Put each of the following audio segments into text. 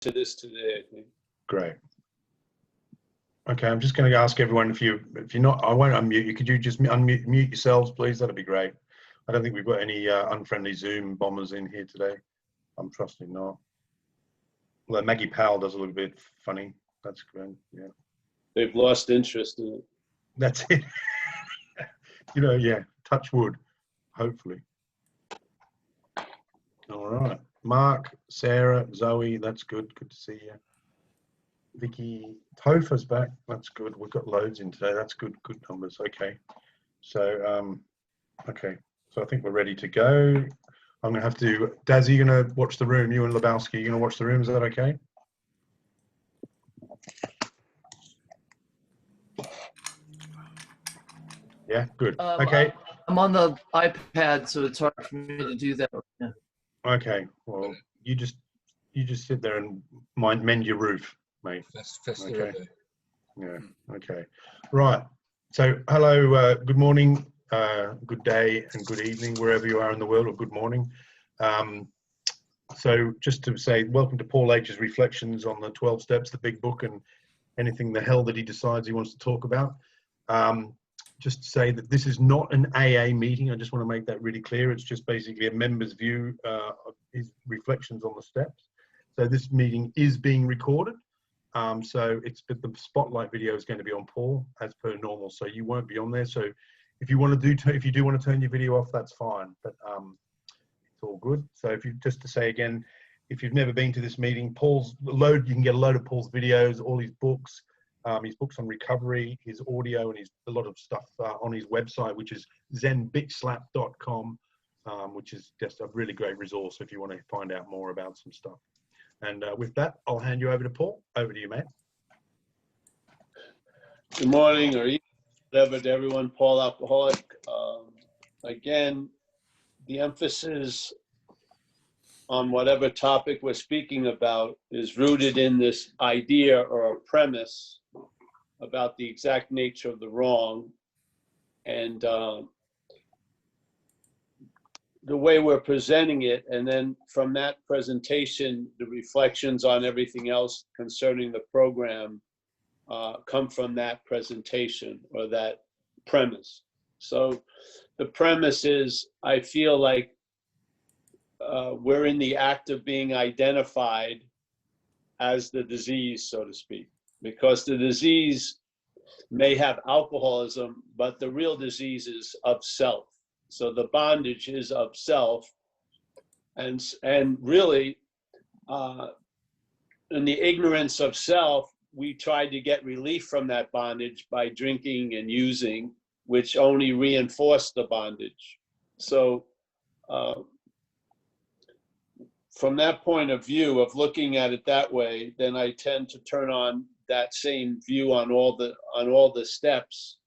to this today, I think. Great. Okay, I'm just going to ask everyone if you're not, I won't unmute you. Could you just mute yourselves, please? That'd be great. I don't think we've got any unfriendly Zoom bombers in here today. I'm trusting not. Although Maggie Powell does a little bit funny. That's good. Yeah. They've lost interest in it. That's it. You know, yeah. Touch wood. Hopefully. All right. Mark, Sarah, Zoe. That's good. Good to see you. Vicky, Topher's back. That's good. We've got loads in today. That's good. Good numbers. Okay. So, okay. So I think we're ready to go. I'm going to have to, Daz, are you going to watch the room? You and Lebowski, you're going to watch the room. Is that okay? Yeah, good. Okay. I'm on the iPad, so it's hard for me to do that. Yeah. Okay. Well, you just sit there and mend your roof, mate. Okay. Yeah. Okay. Right. So, hello. Good morning. Good day and good evening wherever you are in the world, or good morning. So just to say welcome to Paul H's reflections on the 12 steps, the big book, and anything the hell that he decides he wants to talk about. Just to say that this is not an AA meeting. I just want to make that really clear. It's just basically a member's view of his reflections on the steps. So this meeting is being recorded. So the spotlight video is going to be on Paul as per normal. So you won't be on there. So if you want to if you do want to turn your video off, that's fine. But it's all good. So if you just to say again, if you've never been to this meeting, you can get a load of Paul's videos, all his books on recovery, his audio, and a lot of stuff on his website, which is zenbitslap.com, which is just a really great resource if you want to find out more about some stuff. And with that, I'll hand you over to Paul. Over to you, mate. Good morning or evening, whatever, to everyone. Paul Alcoholic. Again, the emphasis on whatever topic we're speaking about is rooted in this idea or a premise about the exact nature of the wrong. And the way we're presenting it, and then from that presentation, the reflections on everything else concerning the program come from that presentation or that premise. So the premise is, I feel like we're in the act of being identified as the disease, so to speak, because the disease may have alcoholism, but the real disease is of self. So the bondage is of self, and really, in the ignorance of self, we tried to get relief from that bondage by drinking and using, which only reinforced the bondage. So from that point of view of looking at it that way, then I tend to turn on that same view on all the steps,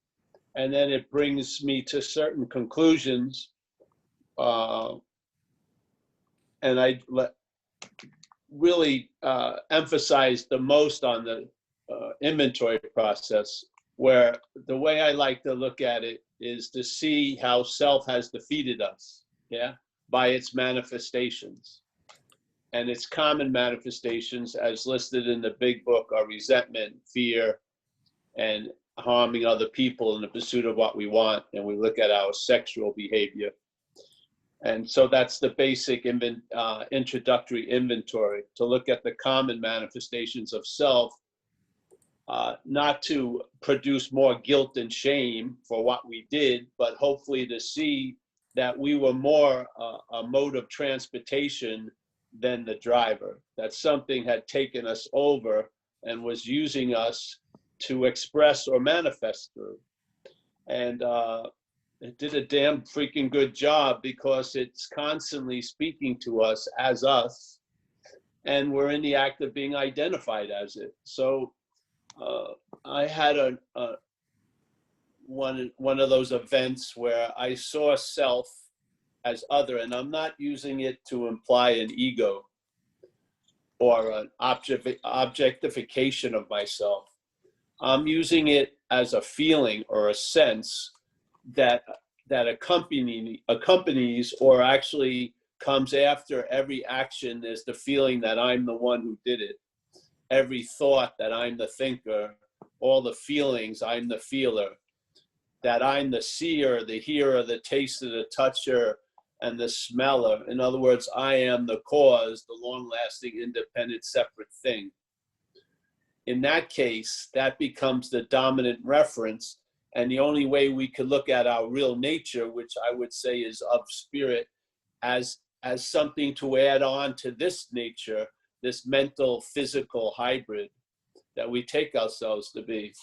and then it brings me to certain conclusions, and I really emphasize the most on the inventory process, where the way I like to look at it is to see how self has defeated us, yeah, by its manifestations. And its common manifestations, as listed in the big book, are resentment, fear, and harming other people in the pursuit of what we want. And we look at our sexual behavior. And so that's the basic introductory inventory, to look at the common manifestations of self, not to produce more guilt and shame for what we did, but hopefully to see that we were more a mode of transportation than the driver, that something had taken us over and was using us to express or manifest through. And it did a damn freaking good job, because it's constantly speaking to us as us, and we're in the act of being identified as it. So I had one of those events where I saw self as other, and I'm not using it to imply an ego or an objectification of myself. I'm using it as a feeling or a sense that accompanies or actually comes after every action. Is the feeling that I'm the one who did it, every thought that I'm the thinker, all the feelings, I'm the feeler, that I'm the seer, the hearer, the taster, the toucher, and the smeller. In other words, I am the cause, the long-lasting, independent, separate thing. In that case, that becomes the dominant reference, and the only way we could look at our real nature, which I would say is of spirit, as something to add on to this nature, this mental physical hybrid that we take ourselves to be.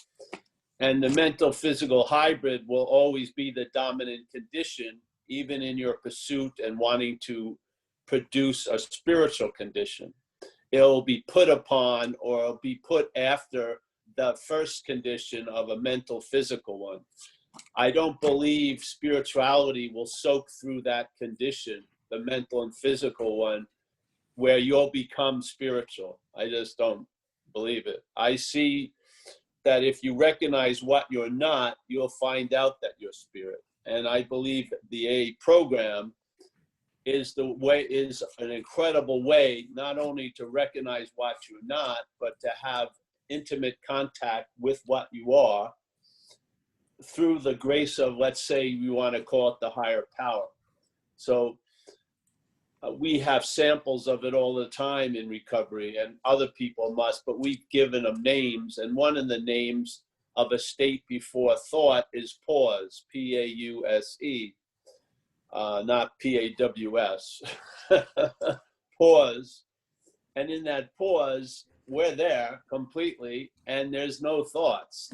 And the mental physical hybrid will always be the dominant condition, even in your pursuit and wanting to produce a spiritual condition. It'll be put upon or it'll be put after the first condition of a mental physical one. I don't believe spirituality will soak through that condition, the mental and physical one, where you'll become spiritual. I just don't believe it. I see that if you recognize what you're not, you'll find out that you're spirit. And I believe the AA program is an incredible way, not only to recognize what you're not, but to have intimate contact with what you are through the grace of, let's say, you want to call it the higher power. So we have samples of it all the time in recovery, and other people must, but we've given them names. And one of the names of a state before thought is pause, P-A-U-S-E, not P-A-W-S, pause. And in that pause, we're there completely, and there's no thoughts.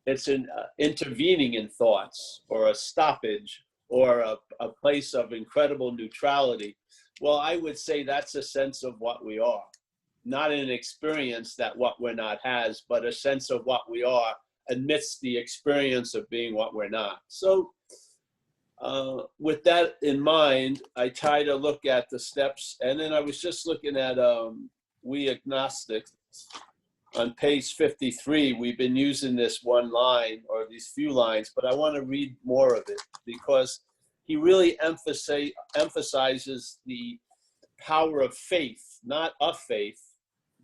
It's an intervening in thoughts, or a stoppage, or a place of incredible neutrality. Well, I would say that's a sense of what we are. Not an experience that what we're not has, but a sense of what we are amidst the experience of being what we're not. So with that in mind, I try to look at the steps. And then I was just looking at We Agnostics. On page 53, we've been using this one line or these few lines, but I want to read more of it because he really emphasizes the power of faith, not of faith,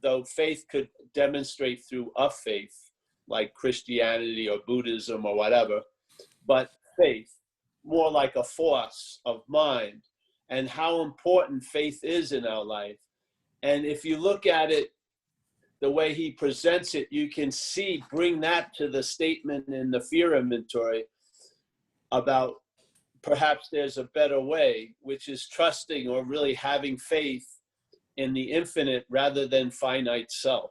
though faith could demonstrate through of faith, like Christianity or Buddhism or whatever, but faith, more like a force of mind, and how important faith is in our life. And if you look at it, the way he presents it, you can see, bring that to the statement in the fear inventory about perhaps there's a better way, which is trusting or really having faith in the infinite rather than finite self.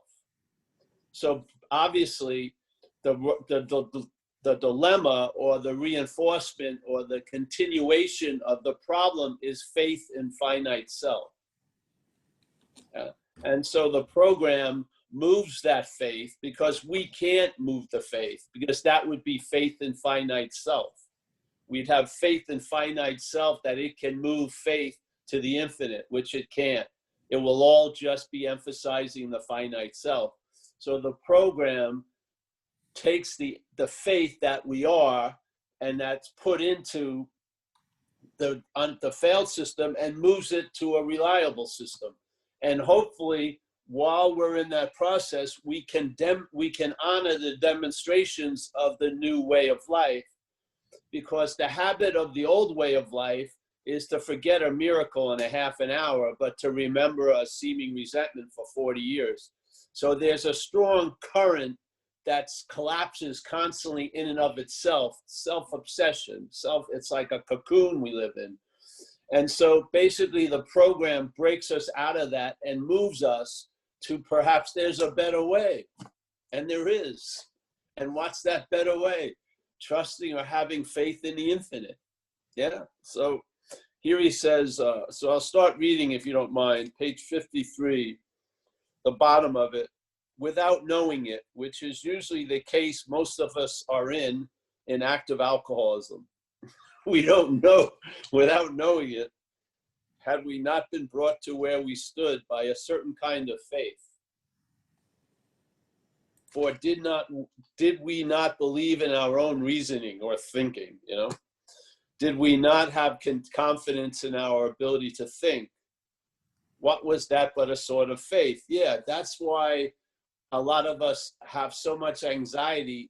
So obviously the dilemma or the reinforcement or the continuation of the problem is faith in finite self. And so the program moves that faith because we can't move the faith, because that would be faith in finite self. We'd have faith in finite self that it can move faith to the infinite, which it can't. It will all just be emphasizing the finite self. So the program takes the faith that we are, and that's put into the failed system, and moves it to a reliable system. And hopefully, while we're in that process, we can honor the demonstrations of the new way of life, because the habit of the old way of life is to forget a miracle in a half an hour, but to remember a seeming resentment for 40 years. So there's a strong current that collapses constantly in and of itself, self-obsession, it's like a cocoon we live in. And so basically the program breaks us out of that and moves us to perhaps there's a better way. And there is. And what's that better way? Trusting or having faith in the infinite. Yeah. So here he says, so I'll start reading if you don't mind, page 53, the bottom of it. Without knowing it, which is usually the case most of us are in active alcoholism. We don't know without knowing it, had we not been brought to where we stood by a certain kind of faith. Or did we not believe in our own reasoning or thinking, you know? Did we not have confidence in our ability to think? What was that but a sort of faith? Yeah, that's why a lot of us have so much anxiety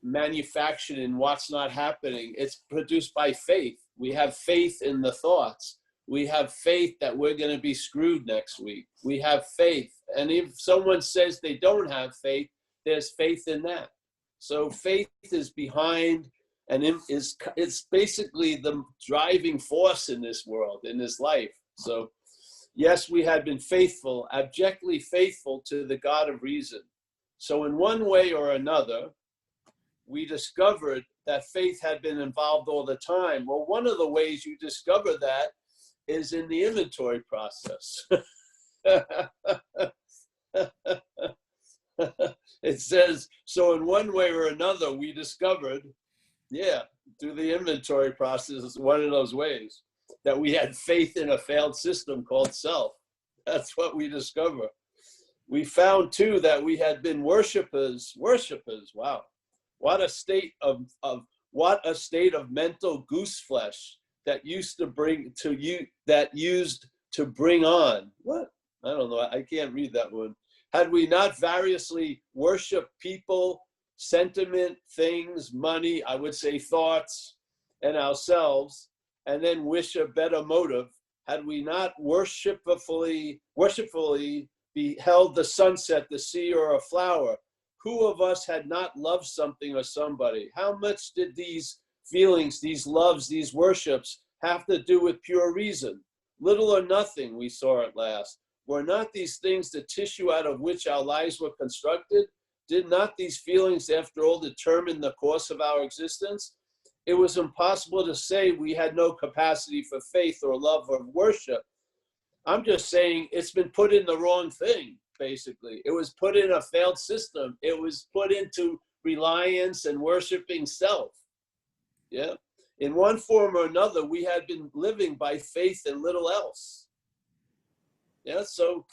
manufactured in what's not happening. It's produced by faith. We have faith in the thoughts. We have faith that we're going to be screwed next week. We have faith. And if someone says they don't have faith, there's faith in that. So faith is behind, and it's basically the driving force in this world, in this life. So yes, we had been faithful, abjectly faithful to the God of reason. So in one way or another, we discovered that faith had been involved all the time. Well, one of the ways you discover that is in the inventory process. It says, so in one way or another, we discovered, yeah, through the inventory process is one of those ways, that we had faith in a failed system called self. That's what we discover. We found too that we had been worshipers. Wow. What a state of mental goose flesh that used to bring to you, that used to bring on. What? I don't know. I can't read that one. Had we not variously worshiped people, sentiment, things, money, I would say thoughts, and ourselves, and then wish a better motive, had we not worshipfully beheld the sunset, the sea, or a flower, who of us had not loved something or somebody? How much did these feelings, these loves, these worships have to do with pure reason? Little or nothing, we saw at last. Were not these things the tissue out of which our lives were constructed? Did not these feelings, after all, determine the course of our existence? It was impossible to say we had no capacity for faith or love or worship. I'm just saying it's been put in the wrong thing, basically. It was put in a failed system. It was put into reliance and worshiping self. Yeah. In one form or another, we had been living by faith and little else. Yeah, so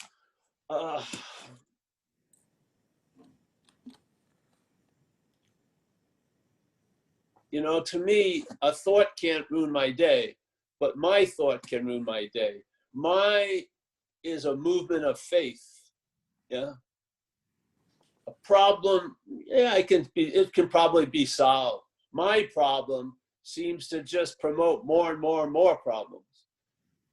you know, to me, a thought can't ruin my day, but my thought can ruin my day. My is a movement of faith. Yeah. A problem, yeah, it can probably be solved. My problem seems to just promote more and more and more problems.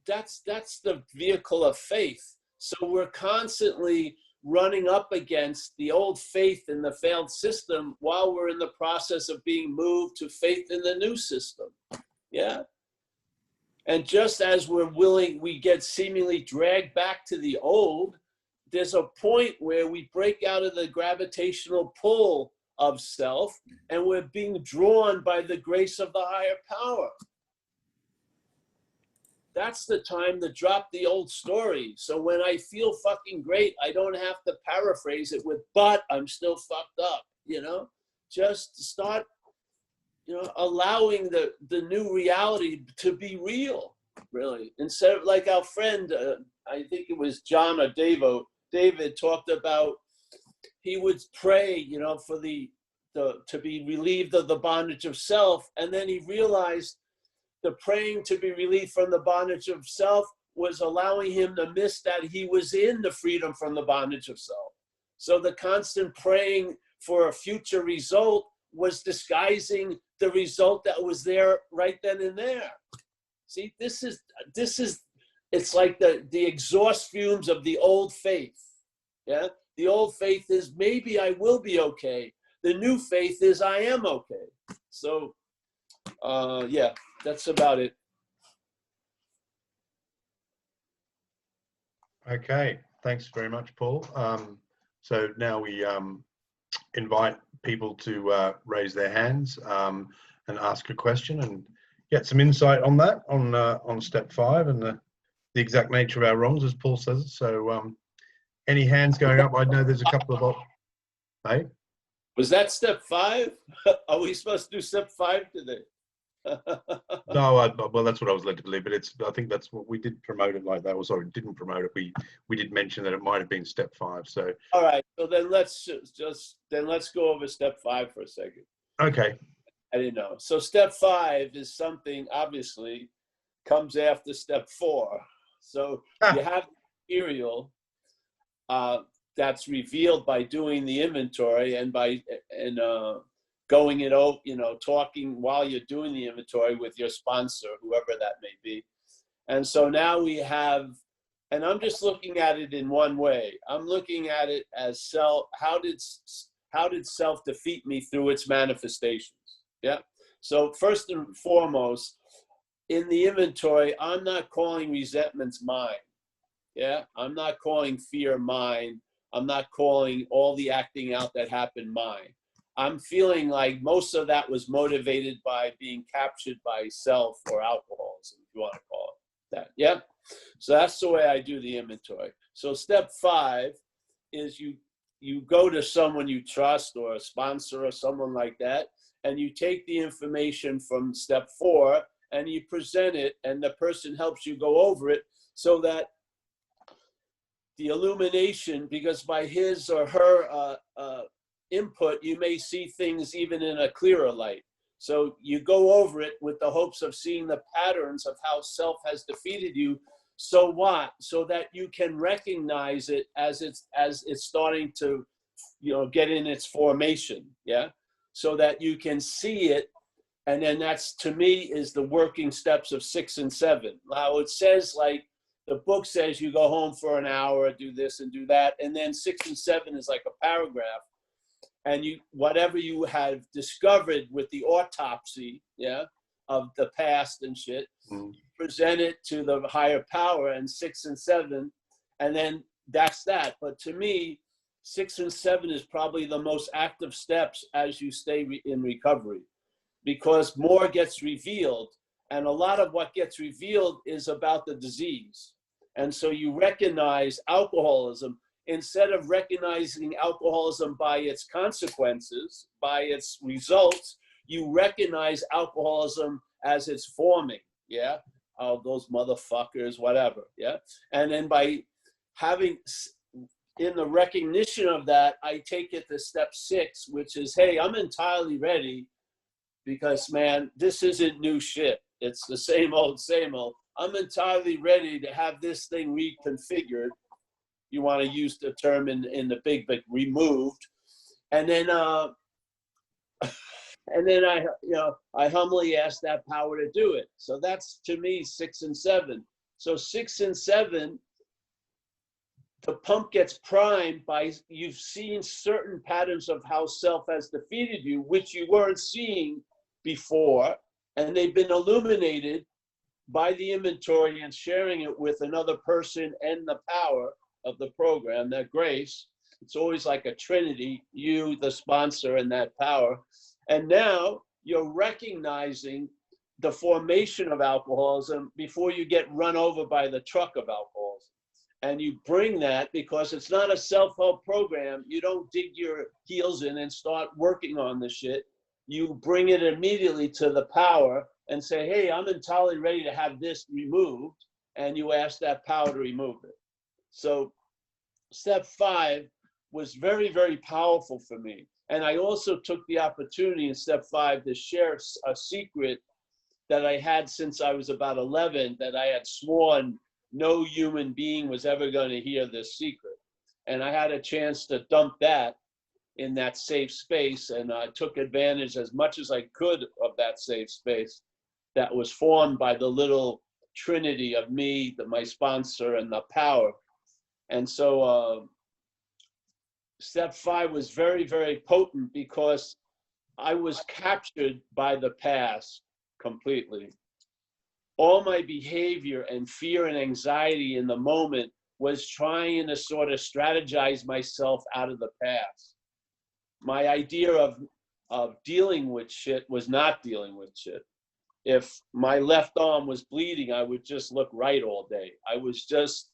That's the vehicle of faith. So we're constantly running up against the old faith in the failed system while we're in the process of being moved to faith in the new system. Yeah. And just as we get seemingly dragged back to the old, there's a point where we break out of the gravitational pull of self and we're being drawn by the grace of the higher power. That's the time to drop the old story. So when I feel fucking great, I don't have to paraphrase it with, but I'm still fucked up, you know? Just start, you know, allowing the new reality to be real, really. Instead of like our friend, I think it was John or David talked about, he would pray, you know, for to be relieved of the bondage of self. And then he realized the praying to be relieved from the bondage of self was allowing him to miss that he was in the freedom from the bondage of self. So the constant praying for a future result was disguising the result that was there right then and there. See, this is it's like the exhaust fumes of the old faith. Yeah, the old faith is maybe I will be okay. The new faith is I am okay. So yeah, that's about it. Okay, thanks very much, Paul. So now we invite people to raise their hands and ask a question and get some insight on that, on step 5 and the exact nature of our wrongs, as Paul says. So any hands going up? I know there's a couple of hey? Was that step 5? Are we supposed to do step 5 today? No, well, that's what I was led to believe, but I think that's what we did promote it like that. Or sorry, didn't promote it. We did mention that it might have been step 5. So all right, so then let's go over step 5 for a second. Okay. I didn't know. So step 5 is something obviously comes after step 4. So you have material that's revealed by doing the inventory and by going it over, talking while you're doing the inventory with your sponsor, whoever that may be. And so now we have, and I'm just looking at it in one way. I'm looking at it as self. How did self defeat me through its manifestations? Yeah. So first and foremost, in the inventory, I'm not calling resentments mine. Yeah. I'm not calling fear mine. I'm not calling all the acting out that happened mine. I'm feeling like most of that was motivated by being captured by self or alcoholism, if you want to call it that. Yeah. So that's the way I do the inventory. So step 5 is you go to someone you trust or a sponsor or someone like that, and you take the information from step 4 and you present it, and the person helps you go over it so that the illumination, because by his or her input, you may see things even in a clearer light. So you go over it with the hopes of seeing the patterns of how self has defeated you. So what? So that you can recognize it as it's starting to, get in its formation. Yeah. So that you can see it. And then that's, to me, is the working steps of 6 and 7. Now it says, like, the book says you go home for an hour, do this and do that. And then 6 and 7 is like a paragraph. And whatever you have discovered with the autopsy, of the past and shit, present it to the higher power, and 6 and 7, and then that's that. But to me, 6 and 7 is probably the most active steps as you stay in recovery, because more gets revealed, and a lot of what gets revealed is about the disease. And so you recognize alcoholism. Instead of recognizing alcoholism by its consequences, by its results, you recognize alcoholism as it's forming. Yeah. Oh, those motherfuckers, whatever. Yeah. And then by having, in the recognition of that, I take it to step 6, which is, hey, I'm entirely ready, because, man, this isn't new shit. It's the same old, same old. I'm entirely ready to have this thing reconfigured. You want to use the term in the big book, removed. And then I humbly ask that power to do it. So that's, to me, 6 and 7. So 6 and 7, the pump gets primed by, you've seen certain patterns of how self has defeated you, which you weren't seeing before, and they've been illuminated by the inventory and sharing it with another person and the power of the program, that grace. It's always like a trinity, you, the sponsor, and that power. And now you're recognizing the formation of alcoholism before you get run over by the truck of alcoholism. And you bring that, because it's not a self-help program. You don't dig your heels in and start working on the shit. You bring it immediately to the power and say, hey, I'm entirely ready to have this removed. And you ask that power to remove it. So step 5 was very, very powerful for me. And I also took the opportunity in step 5 to share a secret that I had since I was about 11, that I had sworn no human being was ever going to hear this secret. And I had a chance to dump that in that safe space, and I took advantage as much as I could of that safe space that was formed by the little trinity of me, my sponsor, and the power. And so step 5 was very, very potent, because I was captured by the past completely. All my behavior and fear and anxiety in the moment was trying to sort of strategize myself out of the past. My idea of dealing with shit was not dealing with shit. If my left arm was bleeding, I would just look right all day.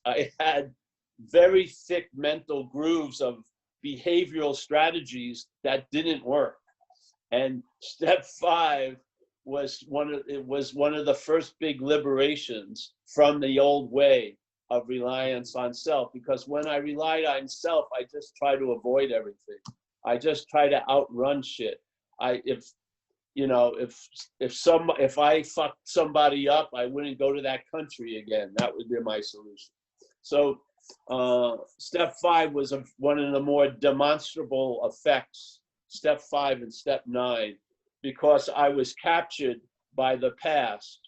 I had very thick mental grooves of behavioral strategies that didn't work. And step 5 was one of the first big liberations from the old way of reliance on self. Because when I relied on self, I just try to avoid everything. I just try to outrun shit. you know, if I fucked somebody up, I wouldn't go to that country again. That would be my solution. So step 5 was one of the more demonstrable effects, step 5 and step 9, because I was captured by the past.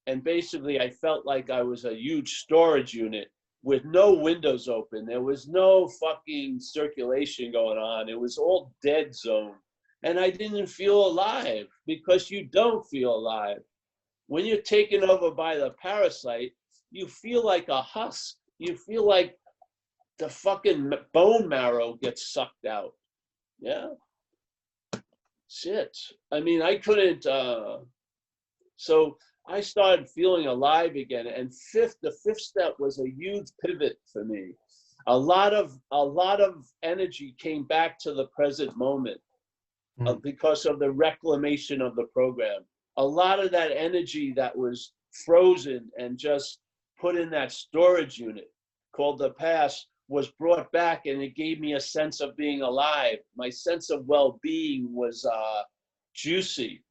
And basically I felt like I was a huge storage unit with no windows open. There was no fucking circulation going on. It was all dead zone. And I didn't feel alive, because you don't feel alive. When you're taken over by the parasite, you feel like a husk. You feel like the fucking bone marrow gets sucked out. Yeah. Shit. I mean, I couldn't, so I started feeling alive again. And the fifth step was a huge pivot for me. A lot of energy came back to the present moment because of the reclamation of the program. A lot of that energy that was frozen and just put in that storage unit called the past was brought back, and it gave me a sense of being alive. My sense of well-being was juicy.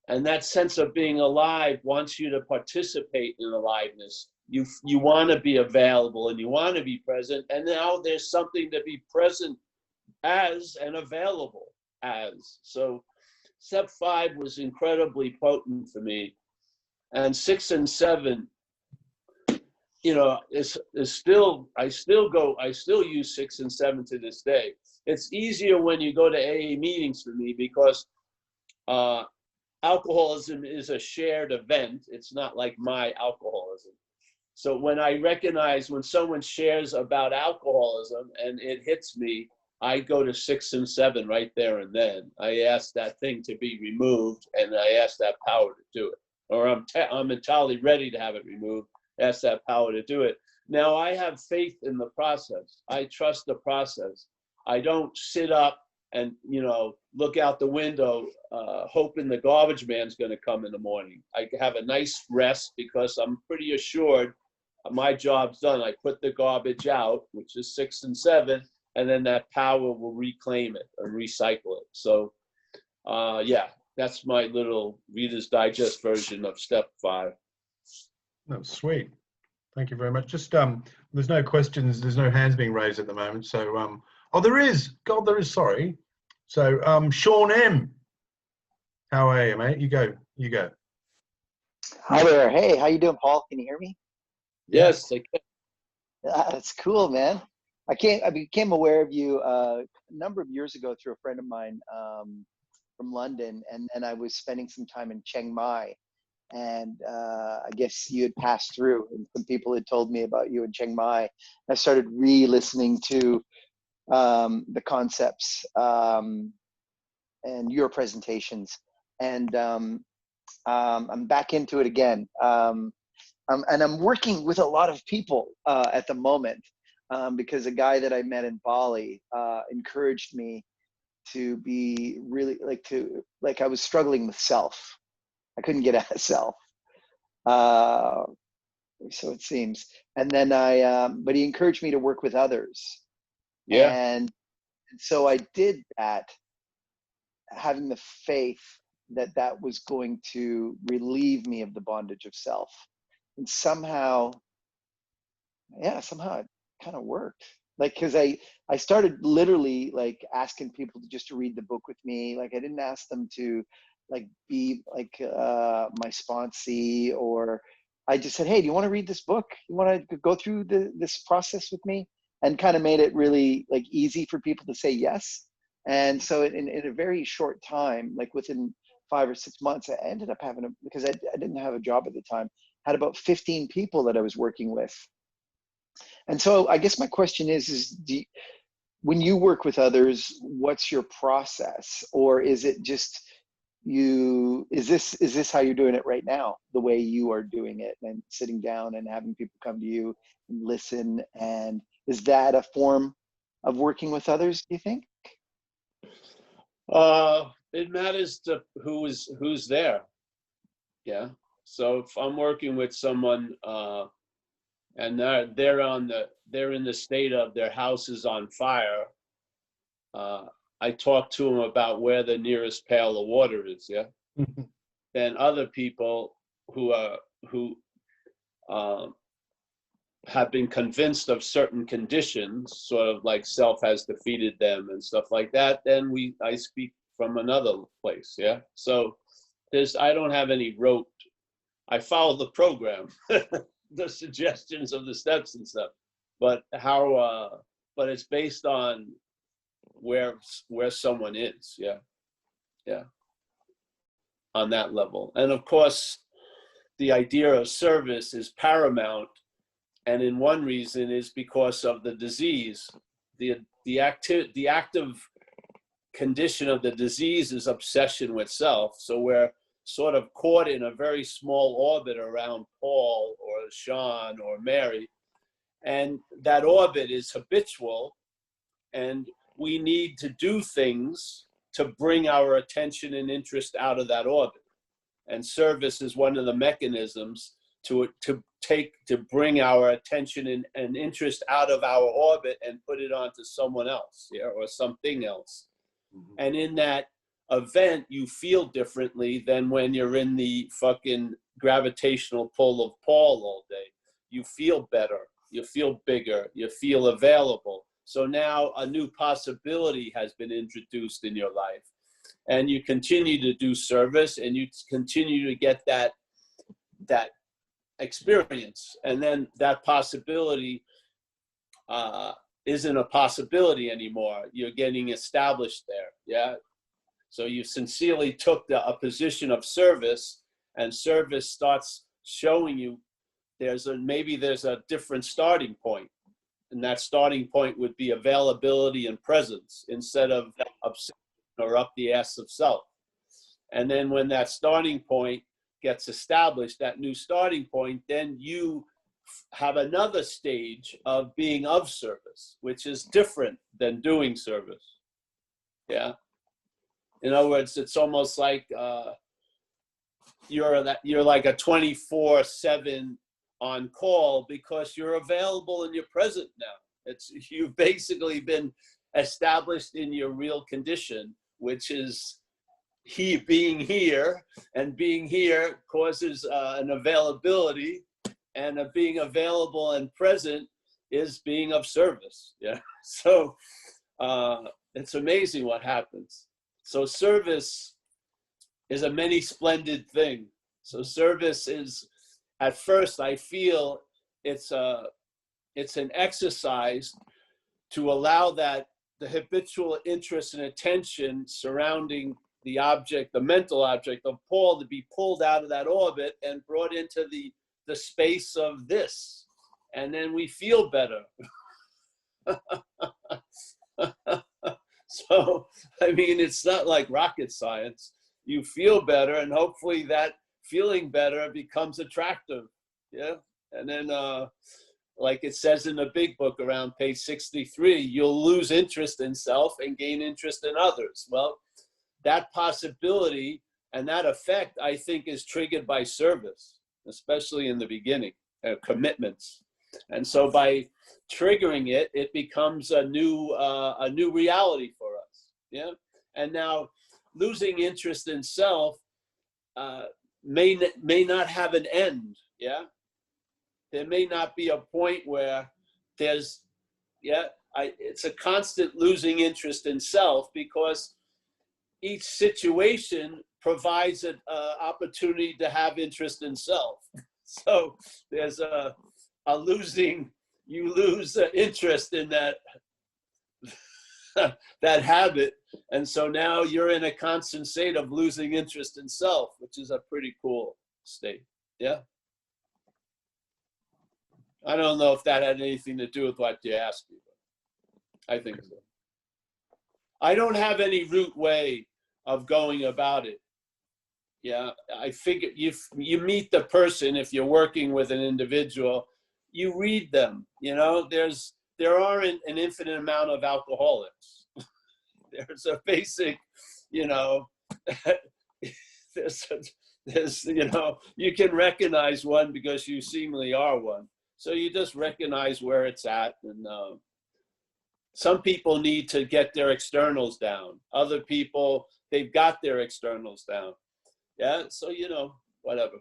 And that sense of being alive wants you to participate in aliveness. You want to be available and you want to be present. And now there's something to be present as and available as. So step 5 was incredibly potent for me. And 6 and 7, you know, is still, I still use 6 and 7 to this day. It's easier when you go to AA meetings for me, because alcoholism is a shared event. It's not like my alcoholism. So when I recognize when someone shares about alcoholism and it hits me, I go to 6 and 7 right there and then. I ask that thing to be removed, and I ask that power to do it. Or I'm entirely ready to have it removed, ask that power to do it. Now I have faith in the process. I trust the process. I don't sit up and, you know, look out the window hoping the garbage man's going to come in the morning. I have a nice rest because I'm pretty assured my job's done. I put the garbage out, which is 6 and 7, and then that power will reclaim it and recycle it. So yeah, that's my little Reader's Digest version of step 5. That's sweet. Thank you very much. Just there's no questions, there's no hands being raised at the moment. So oh, there is. God, there is. Sorry. So Sean M, how are you, mate? You go. Hi there. Hey, how you doing, Paul? Can you hear me? Yes, I can. That's cool, man. I became aware of you a number of years ago through a friend of mine from London, and then I was spending some time in Chiang Mai, and I guess you had passed through, and some people had told me about you in Chiang Mai. I started re-listening to the concepts and your presentations, and I'm back into it again. And I'm working with a lot of people at the moment because a guy that I met in Bali encouraged me to be really like I was struggling with self. I couldn't get out of self. So it seems. And then but he encouraged me to work with others. Yeah. And so I did that, having the faith that that was going to relieve me of the bondage of self. And somehow it kind of worked. Like, cause I started literally like asking people to read the book with me. Like I didn't ask them to like be like my sponsee, or I just said, hey, do you want to read this book? You want to go through this process with me? And kind of made it really like easy for people to say yes. And so in a very short time, like within 5 or 6 months, I ended up having because I didn't have a job at the time, had about 15 people that I was working with. And so I guess my question is when you work with others, what's your process? Or is it just is this how you're doing it right now, the way you are doing it, and sitting down and having people come to you and listen? And is that a form of working with others, do you think? It matters to who's there. Yeah. So if I'm working with someone and they're in the state of their house is on fire, I talk to them about where the nearest pail of water is. Yeah. than other people who have been convinced of certain conditions, sort of like self has defeated them and stuff like that. Then I speak from another place. Yeah. So I don't have any rote. I follow the program, the suggestions of the steps and stuff, but but it's based on where someone is. Yeah. Yeah. On that level. And of course, the idea of service is paramount. And in one reason is because of the disease. The active condition of the disease is obsession with self. So we're sort of caught in a very small orbit around Paul or Sean or Mary. And that orbit is habitual. And we need to do things to bring our attention and interest out of that orbit. And service is one of the mechanisms to bring our attention and interest out of our orbit and put it onto someone else, yeah, or something else. Mm-hmm. And in that event, you feel differently than when you're in the fucking gravitational pull of Paul all day. You feel better, you feel bigger, you feel available. So now a new possibility has been introduced in your life. And you continue to do service and you continue to get that experience. And then that possibility isn't a possibility anymore. You're getting established there. Yeah. So you sincerely took a position of service, and service starts showing you maybe there's a different starting point. And that starting point would be availability and presence instead of obsession or up the ass of self. And then when that starting point gets established, that new starting point, then you have another stage of being of service, which is different than doing service. Yeah. In other words, it's almost like you're like a 24/7 on call because you're available and you're present now. You've basically been established in your real condition, which is being here, and being here causes an availability, and being available and present is being of service. Yeah. So it's amazing what happens. So service is a many splendid thing. So service is, at first, I feel it's an exercise to allow the habitual interest and attention surrounding the object, the mental object of Paul, to be pulled out of that orbit and brought into the space of this. And then we feel better. So, I mean, it's not like rocket science. You feel better, and hopefully that feeling better becomes attractive. Yeah. And then, like it says in the big book around page 63, you'll lose interest in self and gain interest in others. Well, that possibility and that effect, I think, is triggered by service, especially in the beginning, commitments. And so by triggering it, it becomes a new reality for us. Yeah. And now losing interest in self may not have an end. Yeah. There may not be a point where it's a constant losing interest in self, because each situation provides an opportunity to have interest in self. So there's you lose interest in that that habit. And so now you're in a constant state of losing interest in self, which is a pretty cool state. Yeah. I don't know if that had anything to do with what you asked me, but I think so. I don't have any root way of going about it. Yeah, I figure you meet the person. If you're working with an individual, you read them. You know, there aren't an infinite amount of alcoholics. There's a basic, you know, there's you can recognize one because you seemingly are one. So you just recognize where it's at. And some people need to get their externals down. Other people, they've got their externals down. Yeah, so whatever.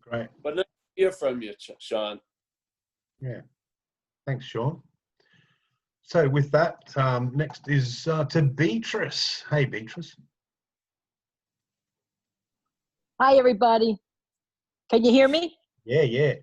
Great. But let's hear from you, Sean. Yeah. Thanks, Sean. So with that, next is to Beatrice. Hey, Beatrice. Hi, everybody. Can you hear me? Yeah, yeah.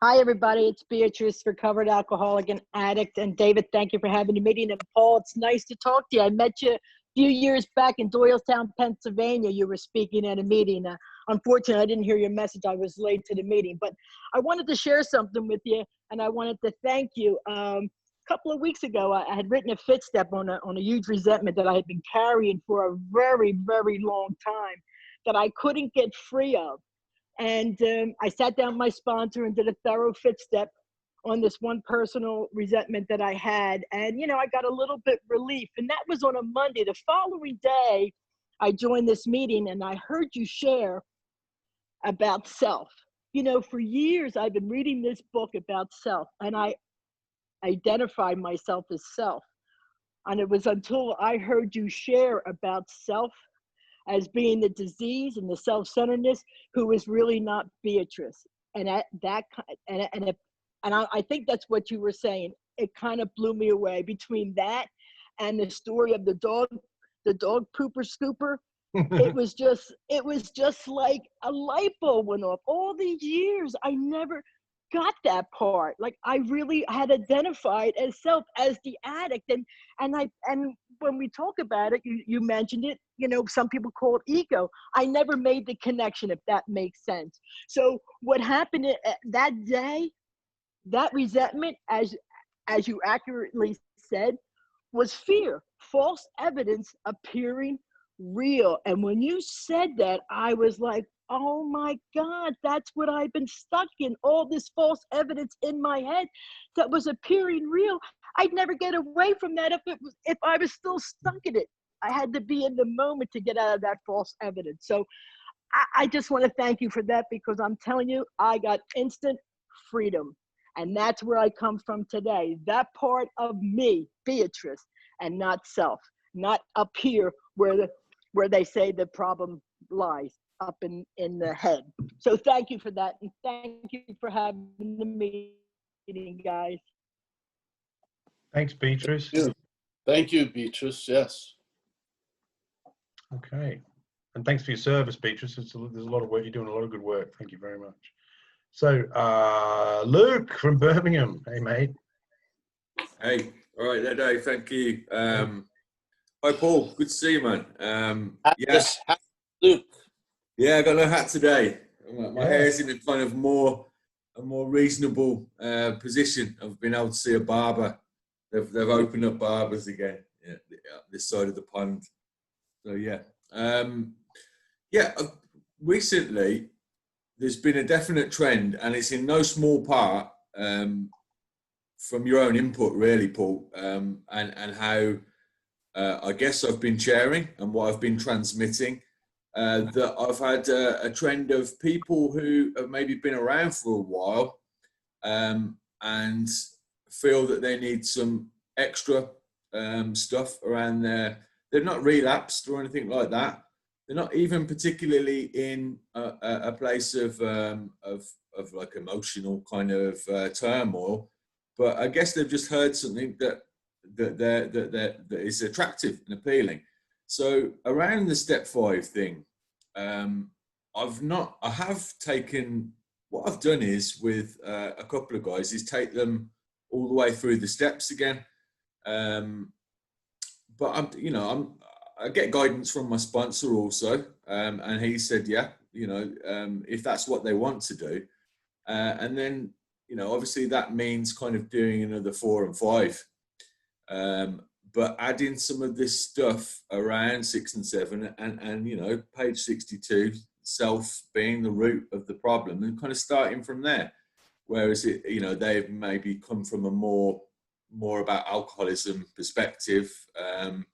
Hi, everybody. It's Beatrice, recovered alcoholic and addict. And David, thank you for having the meeting. And Paul, it's nice to talk to you. I met you a few years back in Doylestown, Pennsylvania. You were speaking at a meeting. Unfortunately, I didn't hear your message. I was late to the meeting. But I wanted to share something with you, and I wanted to thank you. A couple of weeks ago, I had written a footstep on a huge resentment that I had been carrying for a very, very long time that I couldn't get free of. And I sat down with my sponsor and did a thorough footstep on this one personal resentment that I had. And, I got a little bit relief. And that was on a Monday. The following day, I joined this meeting and I heard you share about self. For years, I've been reading this book about self, and I identified myself as self. And it was until I heard you share about self as being the disease and the self-centeredness, who is really not Beatrice. And I think that's what you were saying. It kind of blew me away between that and the story of the dog pooper scooper. It was just like a light bulb went off. All these years, I never got that part. Like, I really had identified as self, as the addict. And when we talk about it, you mentioned it, some people call it ego. I never made the connection, if that makes sense. So what happened that day, that resentment, as you accurately said, was fear, false evidence appearing real. And when you said that, I was like, oh my God, that's what I've been stuck in, all this false evidence in my head that was appearing real. I'd never get away from that if I was still stuck in it. I had to be in the moment to get out of that false evidence. So I just want to thank you for that, because I'm telling you, I got instant freedom. And that's where I come from today. That part of me, Beatrice, and not self, not up here where they say the problem lies, up in the head. So thank you for that. And thank you for having the meeting, guys. Thanks, Beatrice. Thank you, Beatrice. Yes. Okay. And thanks for your service, Beatrice. There's a lot of work. You're doing a lot of good work. Thank you very much. So, Luke from Birmingham. Hey, mate. Hey. All right there, Dave. Thank you. Hi, Paul. Good to see you, man. Yes. Luke. Yeah, I got no hat today. My hair's in a kind of more reasonable position. I've been able to see a barber. They've opened up barbers again. Yeah, this side of the pond. So recently there's been a definite trend, and it's in no small part from your own input, really, Paul, and how I guess I've been sharing and what I've been transmitting. That I've had a trend of people who have maybe been around for a while and feel that they need some extra stuff around there. They're not relapsed or anything like that. They're not even particularly in a place of like emotional kind of turmoil, but I guess they've just heard something that is attractive and appealing. So around the step 5 thing, I have taken, what I've done is with a couple of guys is take them all the way through the steps again. But I get guidance from my sponsor also. And he said, if that's what they want to do. And then, obviously that means kind of doing another 4 and 5. But adding some of this stuff around 6 and 7 and page 62, self being the root of the problem, and kind of starting from there. Whereas they've maybe come from a more about alcoholism perspective, and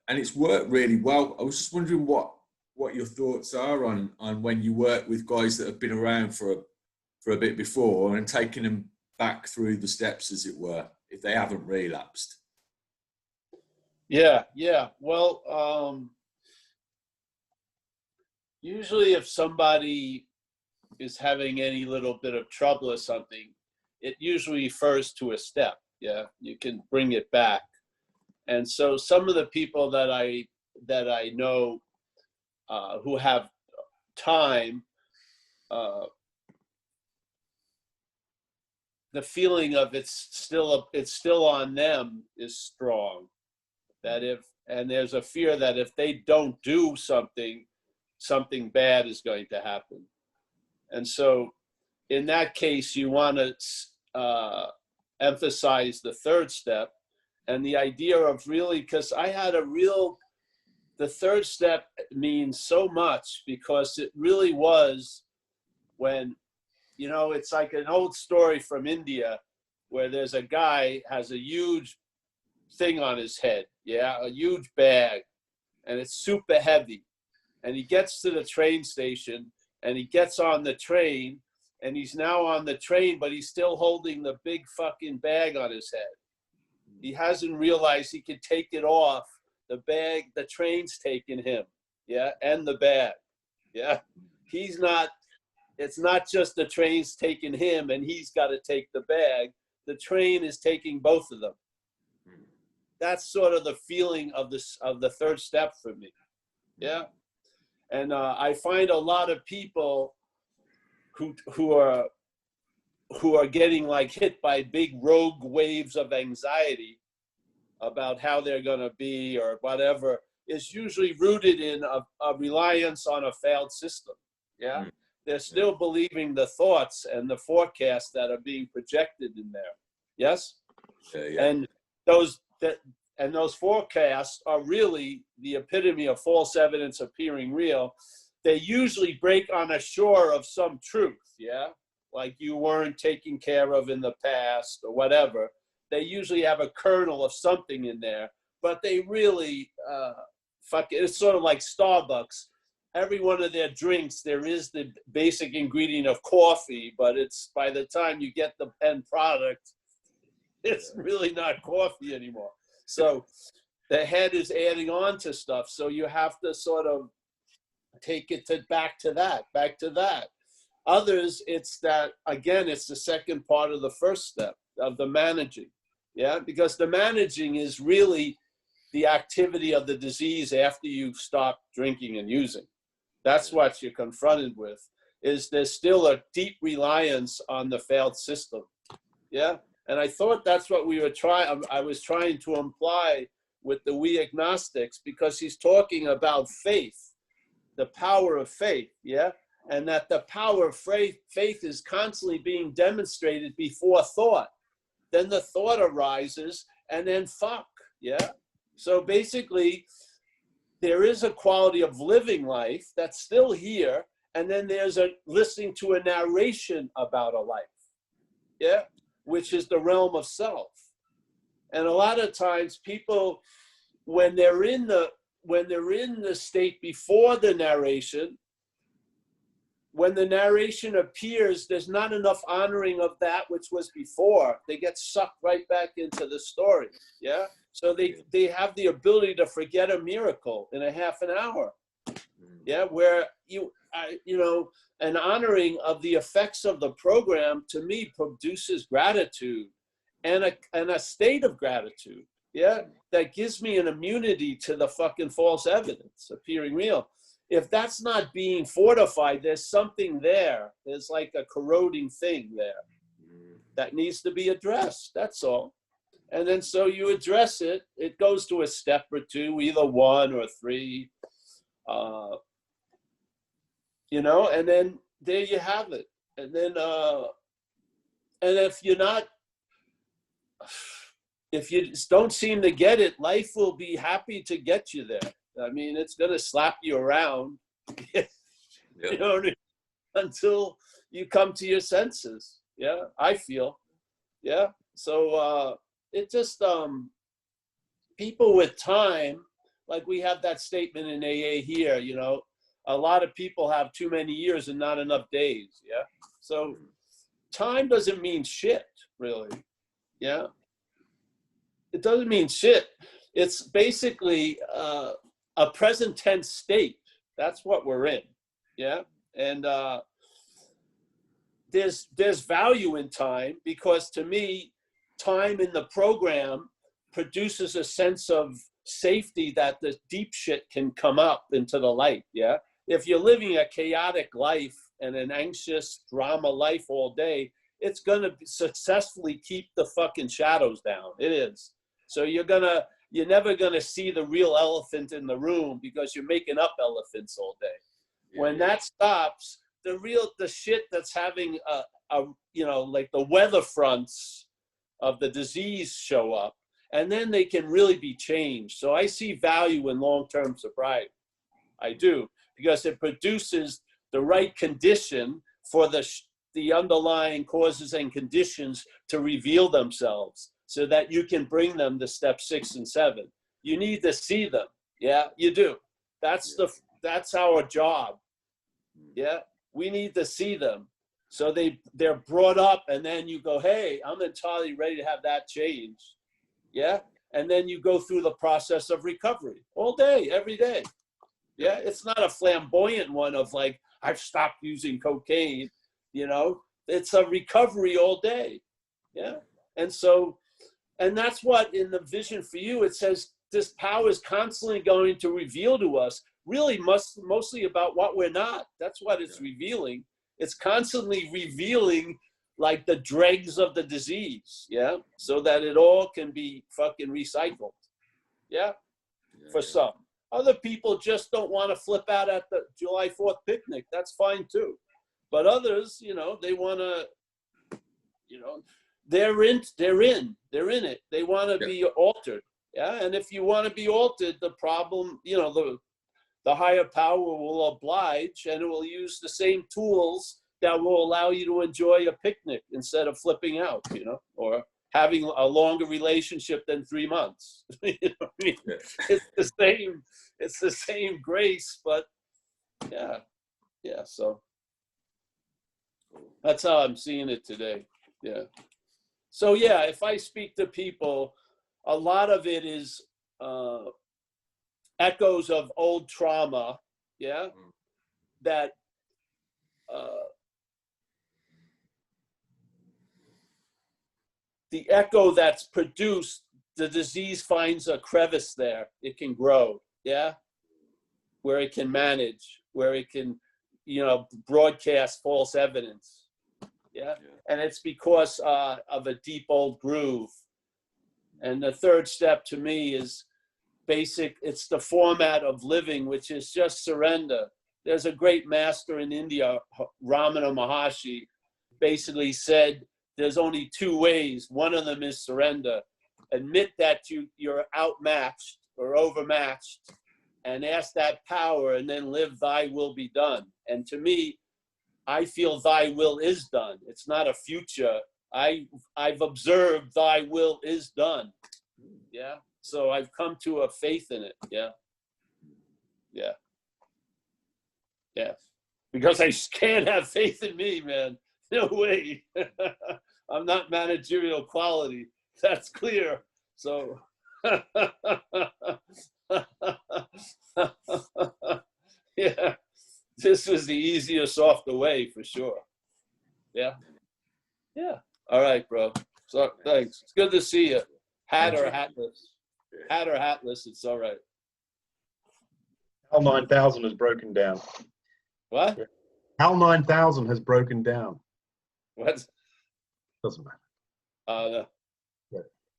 it's worked really well. I was just wondering what your thoughts are on when you work with guys that have been around for a bit before and taking them back through the steps, as it were, if they haven't relapsed. Yeah. Well, usually if somebody is having any little bit of trouble or something, it usually refers to a step. Yeah, you can bring it back. And so some of the people that I know who have time, the feeling of it's still on them is strong. That and there's a fear that if they don't do something, something bad is going to happen. And so in that case, you want to emphasize the third step and the idea of really, because the third step means so much because it really was when, it's like an old story from India where there's a guy has a huge thing on his head, a huge bag, and it's super heavy. And he gets to the train station and he gets on the train and he's now on the train, but he's still holding the big fucking bag on his head. He hasn't realized he could take it off. The train's taking him, and the bag, it's not just the train's taking him and he's got to take the bag. The train is taking both of them. That's sort of the feeling of the third step for me, And I find a lot of people who are getting like hit by big rogue waves of anxiety about how they're going to be or whatever is usually rooted in a reliance on a failed system. They're still believing the thoughts and the forecasts that are being projected in there. Yes. And those forecasts are really the epitome of false evidence appearing real. They usually break on a shore of some truth, like you weren't taken care of in the past or whatever. They usually have a kernel of something in there, but they really, it's sort of like Starbucks. Every one of their drinks, there is the basic ingredient of coffee, but it's by the time you get the end product, it's really not coffee anymore. So the head is adding on to stuff. So you have to sort of take it back to that. Others, it's that, again, it's the second part of the first step of the managing. Because the managing is really the activity of the disease after you've stopped drinking and using. That's what you're confronted with, is there's still a deep reliance on the failed system. And I thought that's what I was trying to imply with the we agnostics, because he's talking about faith, the power of faith, and that the power of faith is constantly being demonstrated before thought. Then the thought arises, and then So basically, there is a quality of living life that's still here, and then there's listening to a narration about a life, which is the realm of self. And a lot of times people, when they're in the state before the narration, when the narration appears, there's not enough honoring of that which was before. They get sucked right back into the story. So they have the ability to forget a miracle in a half an hour. Where an honoring of the effects of the program, to me, produces gratitude and a state of gratitude. That gives me an immunity to the fucking false evidence appearing real. If that's not being fortified, there's something there. There's like a corroding thing there that needs to be addressed. That's all. And then so you address it. It goes to a step or two, either 1 or 3, and then there you have it. And then, and if you don't seem to get it, life will be happy to get you there. I mean, it's going to slap you around, until you come to your senses. I feel. So it just, people with time, like we have that statement in AA here, a lot of people have too many years and not enough days. So time doesn't mean shit, really. It doesn't mean shit. it's basically a present tense state. That's what we're in. Yeah. And there's value in time, because to me, time in the program produces a sense of safety that the deep shit can come up into the light. Yeah. If you're living a chaotic life and an anxious drama life all day, it's going to successfully keep the fucking shadows down. It is. So you're never going to see the real elephant in the room, because you're making up elephants all day. When that stops, the shit that's having like the weather fronts of the disease show up, and then they can really be changed. So I see value in long-term sobriety. I do, because it produces the right condition for the underlying causes and conditions to reveal themselves, so that you can bring them to step 6 and 7. You need to see them. Yeah, you do. That's our job. Yeah, we need to see them. So they're brought up, and then you go, hey, I'm entirely ready to have that change. Yeah. And then you go through the process of recovery all day, every day. Yeah. It's not a flamboyant one of like, I've stopped using cocaine, it's a recovery all day. Yeah. And that's what in the vision for you, it says this power is constantly going to reveal to us really mostly about what we're not. That's what it's revealing. It's constantly revealing like the dregs of the disease, yeah, so that it all can be fucking recycled, yeah, for some. Other people just don't want to flip out at the July 4th picnic. That's fine too. But others, they want to, they're in it. They want to be altered, yeah. And if you want to be altered, the problem, the higher power will oblige, and it will use the same tools that will allow you to enjoy a picnic instead of flipping out, or having a longer relationship than 3 months. It's the same grace, but yeah. So that's how I'm seeing it today. Yeah. So yeah, if I speak to people, a lot of it is echoes of old trauma. Yeah. That the echo that's produced, the disease finds a crevice there. It can grow, yeah, where it can manage, where it can, broadcast false evidence, yeah. And it's because of a deep old groove. And the third step to me is basic. It's the format of living, which is just surrender. There's a great master in India, Ramana Maharshi, basically said, there's only 2 ways. One of them is surrender. Admit that you're outmatched or overmatched, and ask that power, and then live thy will be done. And to me, I feel thy will is done. It's not a future. I've observed thy will is done. Yeah. So I've come to a faith in it. Yeah. Yeah. Yeah. Because I can't have faith in me, man. No way. I'm not managerial quality. That's clear. So yeah, this was the easiest off the way for sure. Yeah. Yeah. All right, bro. So thanks. It's good to see you. Hat or hatless. Hat or hatless, it's all right. HAL 9000 has broken down. What? HAL 9000 has broken down. What? Doesn't matter.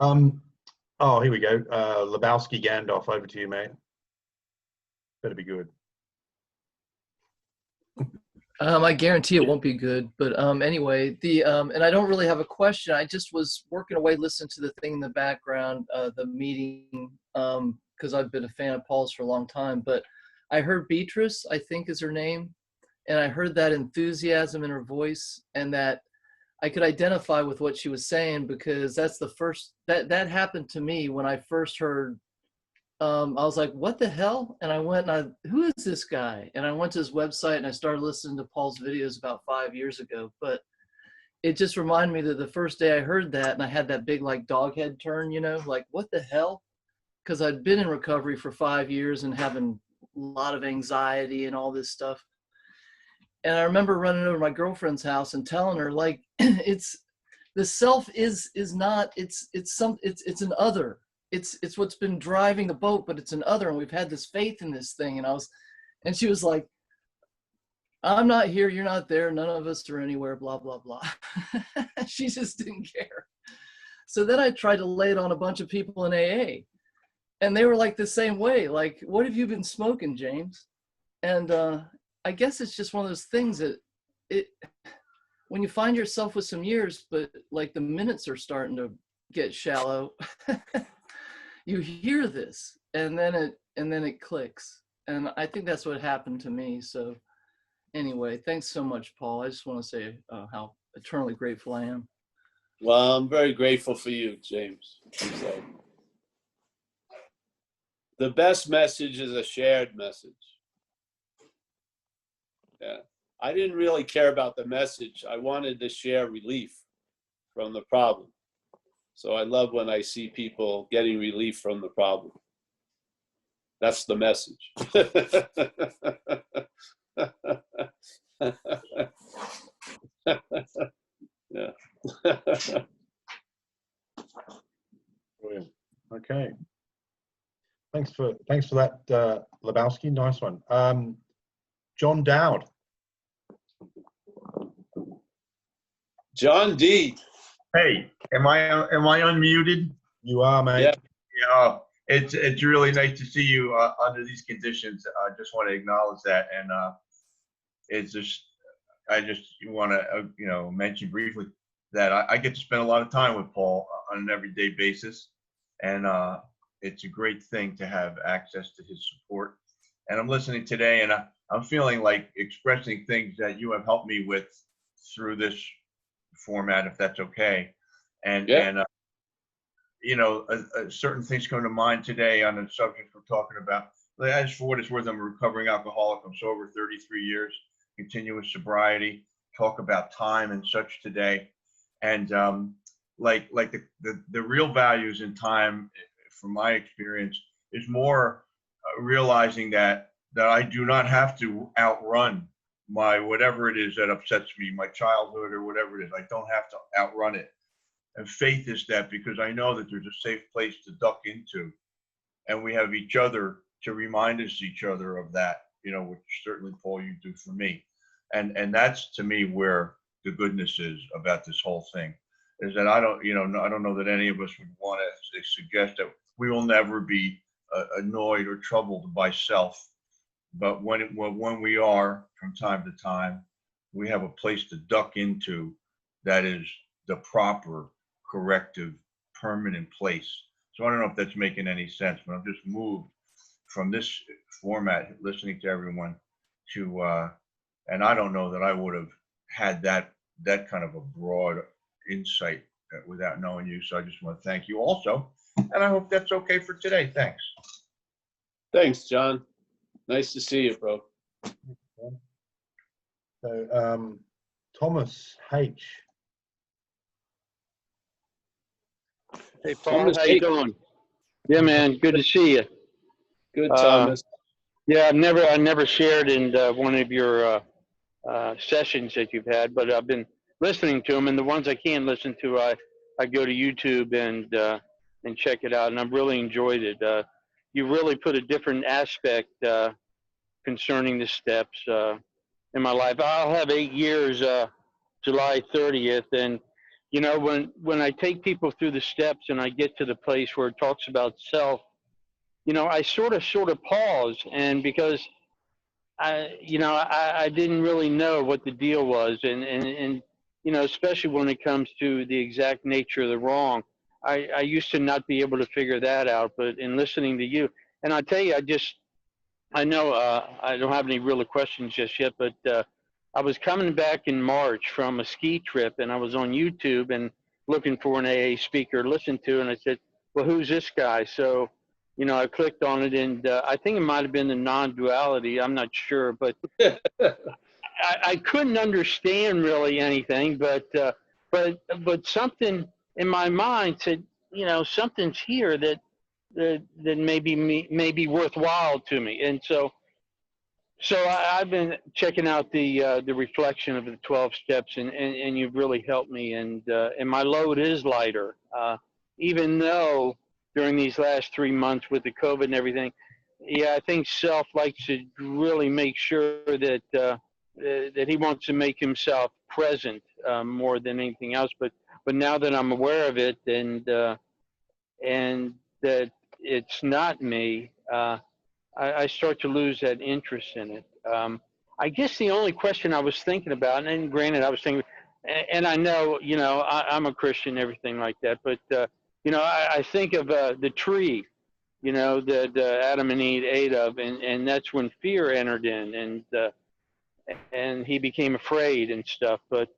No. Oh, here we go. Lebowski Gandalf, over to you, mate. Better be good. I guarantee it won't be good, but anyway, and I don't really have a question. I just was working away, listening to the thing in the background, the meeting, because I've been a fan of Paul's for a long time. But I heard Beatrice, I think is her name, and I heard that enthusiasm in her voice, and that I could identify with what she was saying, because that's the first that happened to me when I first heard. I was like, what the hell? And I went and who is this guy? And I went to his website and I started listening to Paul's videos about 5 years ago. But it just reminded me that the first day I heard that, and I had that big like dog head turn, like, what the hell? because I'd been in recovery for 5 years and having a lot of anxiety and all this stuff. And I remember running over to my girlfriend's house and telling her, like, it's the self is not, it's an other. It's what's been driving the boat, but it's an other, and we've had this faith in this thing. And she was like, I'm not here, you're not there, none of us are anywhere, blah, blah, blah. She just didn't care. So then I tried to lay it on a bunch of people in AA, and they were like the same way. Like, what have you been smoking, James? And I guess it's just one of those things that when you find yourself with some years, but like the minutes are starting to get shallow, you hear this, and then it clicks. And I think that's what happened to me. So anyway, thanks so much, Paul. I just want to say how eternally grateful I am. Well, I'm very grateful for you, James. So, the best message is a shared message. Yeah. I didn't really care about the message. I wanted to share relief from the problem. So I love when I see people getting relief from the problem. That's the message. Yeah. Brilliant. Okay. Thanks for that, Lebowski. Nice one. John Dowd. John D. Hey, am I unmuted? You are, mate. Yeah. Yeah, it's really nice to see you under these conditions. I just want to acknowledge that, and it's just I just want to mention briefly that I get to spend a lot of time with Paul on an everyday basis, and it's a great thing to have access to his support. And I'm listening today, and I'm feeling like expressing things that you have helped me with through this format, if that's okay. And Yeah. Certain things come to mind today on the subject we're talking about. As for what it's worth, I'm a recovering alcoholic. I'm sober 33 years, continuous sobriety. Talk about time and such today, and like the real values in time, from my experience, is more realizing that I do not have to outrun my whatever it is that upsets me, my childhood or whatever it is. I don't have to outrun it. And faith is that, because I know that there's a safe place to duck into, and we have each other to remind us each other of that, which certainly, Paul, you do for me. And that's, to me, where the goodness is about this whole thing, is that I don't know that any of us would want to suggest that we will never be annoyed or troubled by self. But when we are, from time to time, we have a place to duck into that is the proper, corrective, permanent place. So I don't know if that's making any sense, but I'm just moved from this format, listening to everyone, to and I don't know that I would have had that kind of a broad insight without knowing you. So I just want to thank you also, and I hope that's okay for today. Thanks. Thanks, John. Nice to see you, bro. So, Thomas H. Hey, Paul, Thomas how you H. doing? Yeah, man, good to see you. Good, Thomas. Yeah, I never shared in one of your sessions that you've had, but I've been listening to them, and the ones I can listen to, I go to YouTube and check it out, and I've really enjoyed it. You really put a different aspect concerning the steps in my life. I'll have 8 years July 30th, and when I take people through the steps and I get to the place where it talks about self, I sort of pause, and because I didn't really know what the deal was, and especially when it comes to the exact nature of the wrong, I used to not be able to figure that out. But in listening to you, and I tell you, I know I don't have any real questions just yet, but I was coming back in March from a ski trip, and I was on YouTube and looking for an AA speaker to listen to, and I said, well, who's this guy? So, I clicked on it, and I think it might have been the non-duality. I'm not sure, but I couldn't understand really anything, but something in my mind said, something's here that that may be worthwhile to me. And so I've been checking out the reflection of the 12 steps, and you've really helped me. And my load is lighter, even though during these last 3 months with the COVID and everything. Yeah, I think self likes to really make sure that that he wants to make himself present more than anything else. But now that I'm aware of it, and that it's not me, I start to lose that interest in it. I guess the only question I was thinking about, and granted, I was thinking, and I know, I'm a Christian, everything like that, but I think of the tree, that Adam and Eve ate of, and that's when fear entered in, and he became afraid and stuff. But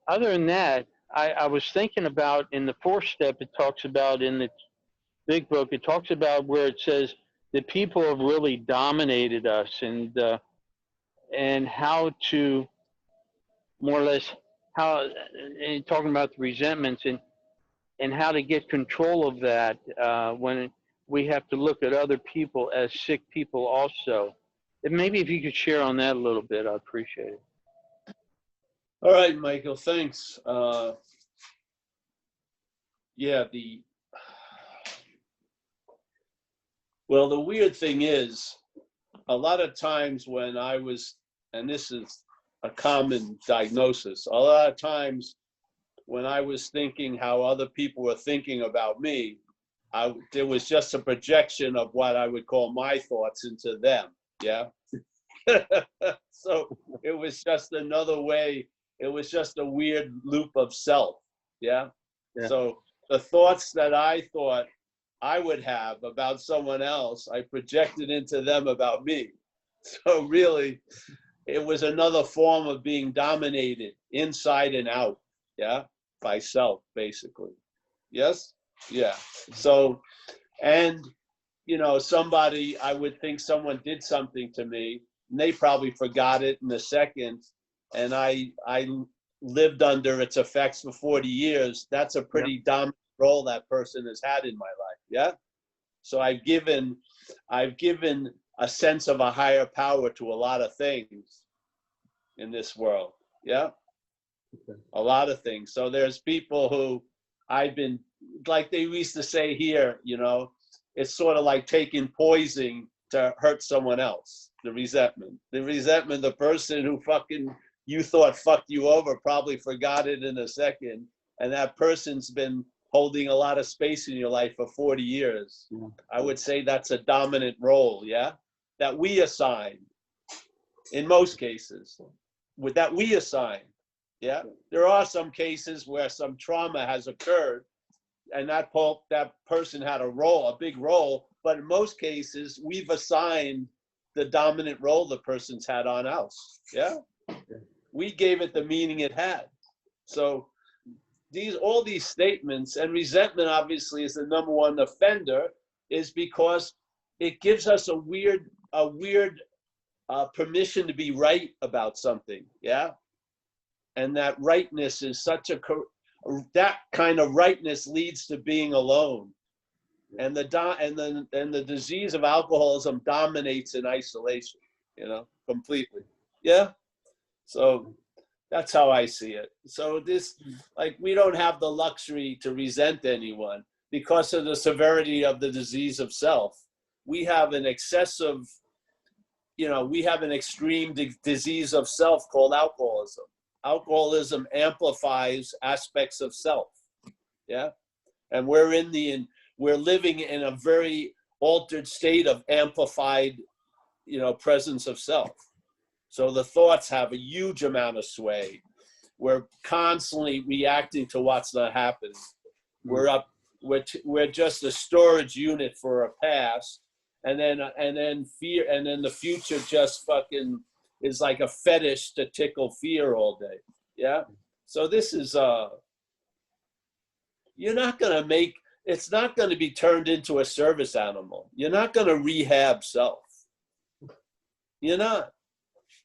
other than that, I was thinking about in the fourth step, it talks about in the big book, it talks about where it says that people have really dominated us, and how to more or less and talking about the resentments and how to get control of that when we have to look at other people as sick people also. And maybe if you could share on that a little bit, I'd appreciate it. All right, Michael, thanks. Yeah, well, the weird thing is, a lot of times when I was, and this is a common diagnosis, a lot of times when I was thinking how other people were thinking about me, there was just a projection of what I would call my thoughts into them, yeah? So it was just another way, it was just a weird loop of self, yeah? So the thoughts that I thought I would have about someone else, I projected into them about me. So really, it was another form of being dominated inside and out, yeah, by self, basically. Yes? Yeah. So, and, somebody, I would think someone did something to me, and they probably forgot it in a second, and I lived under its effects for 40 years. That's a pretty dominant role that person has had in my life, yeah? So I've given a sense of a higher power to a lot of things in this world, yeah? Okay. A lot of things. So there's people who I've been, like they used to say here, it's sort of like taking poison to hurt someone else, the resentment. The person who you thought fucked you over probably forgot it in a second, and that person's been holding a lot of space in your life for 40 years. Yeah. I would say that's a dominant role, yeah? That we assign, in most cases, that we assign, yeah? There are some cases where some trauma has occurred, and that person had a big role, but in most cases, we've assigned the dominant role the person's had on us, yeah? We gave it the meaning it had. So all these statements, and resentment obviously is the number one offender, is because it gives us a weird permission to be right about something, yeah? And that rightness is that kind of rightness leads to being alone. And the disease of alcoholism dominates in isolation, completely, yeah? So that's how I see it. So we don't have the luxury to resent anyone because of the severity of the disease of self. We have an excessive, we have an extreme disease of self called alcoholism. Alcoholism amplifies aspects of self, yeah? And we're living in a very altered state of amplified, presence of self. So the thoughts have a huge amount of sway. We're constantly reacting to what's not happening. We're just a storage unit for a past, and then fear, and then the future just fucking is like a fetish to tickle fear all day. Yeah. So this is it's not going to be turned into a service animal. You're not going to rehab self. You're not.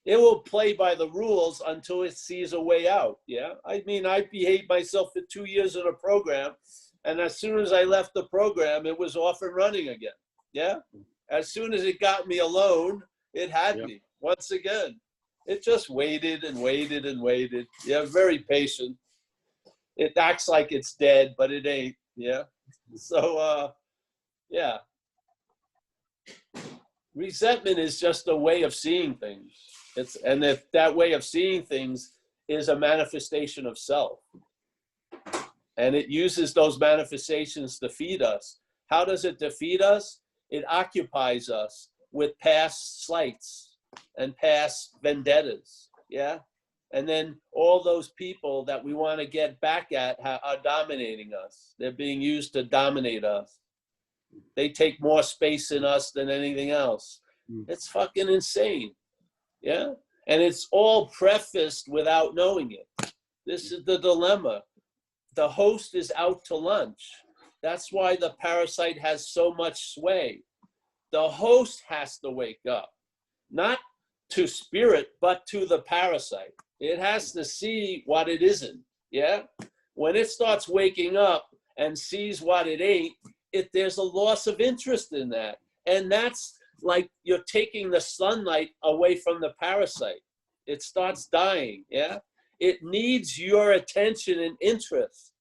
It will play by the rules until it sees a way out, yeah? I mean, I behaved myself for 2 years in a program, And as soon as I left the program, it was off and running again. Yeah. As soon as it got me alone, it had me once again. It just waited and waited and waited. Yeah, very patient. It acts like it's dead, but it ain't. Yeah. So, yeah. Resentment is just a way of seeing things. And if that way of seeing things is a manifestation of self, and it uses those manifestations to feed us. How does it defeat us? It occupies us with past slights and past vendettas, yeah? And then all those people that we want to get back at are dominating us. They're being used to dominate us. They take more space in us than anything else. It's fucking insane, yeah? And it's all prefaced without knowing it. This is the dilemma. The host is out to lunch. That's why the parasite has so much sway. The host has to wake up, not to spirit, but to the parasite. It has to see what it isn't, yeah? When it starts waking up and sees what it ain't, there's a loss of interest in that. And that's like you're taking the sunlight away from the parasite. It starts dying, yeah? It needs your attention and interest.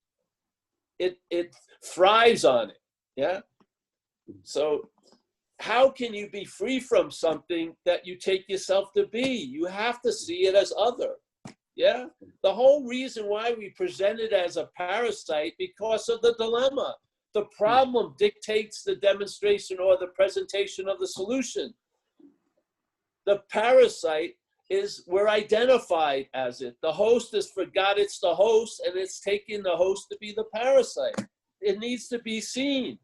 It thrives on it, yeah? So how can you be free from something that you take yourself to be? You have to see it as other, yeah? The whole reason why we present it as a parasite because of the dilemma. The problem dictates the demonstration or the presentation of the solution. The parasite is we're identified as it. The host has forgot it's the host and it's taking the host to be the parasite. It needs to be seen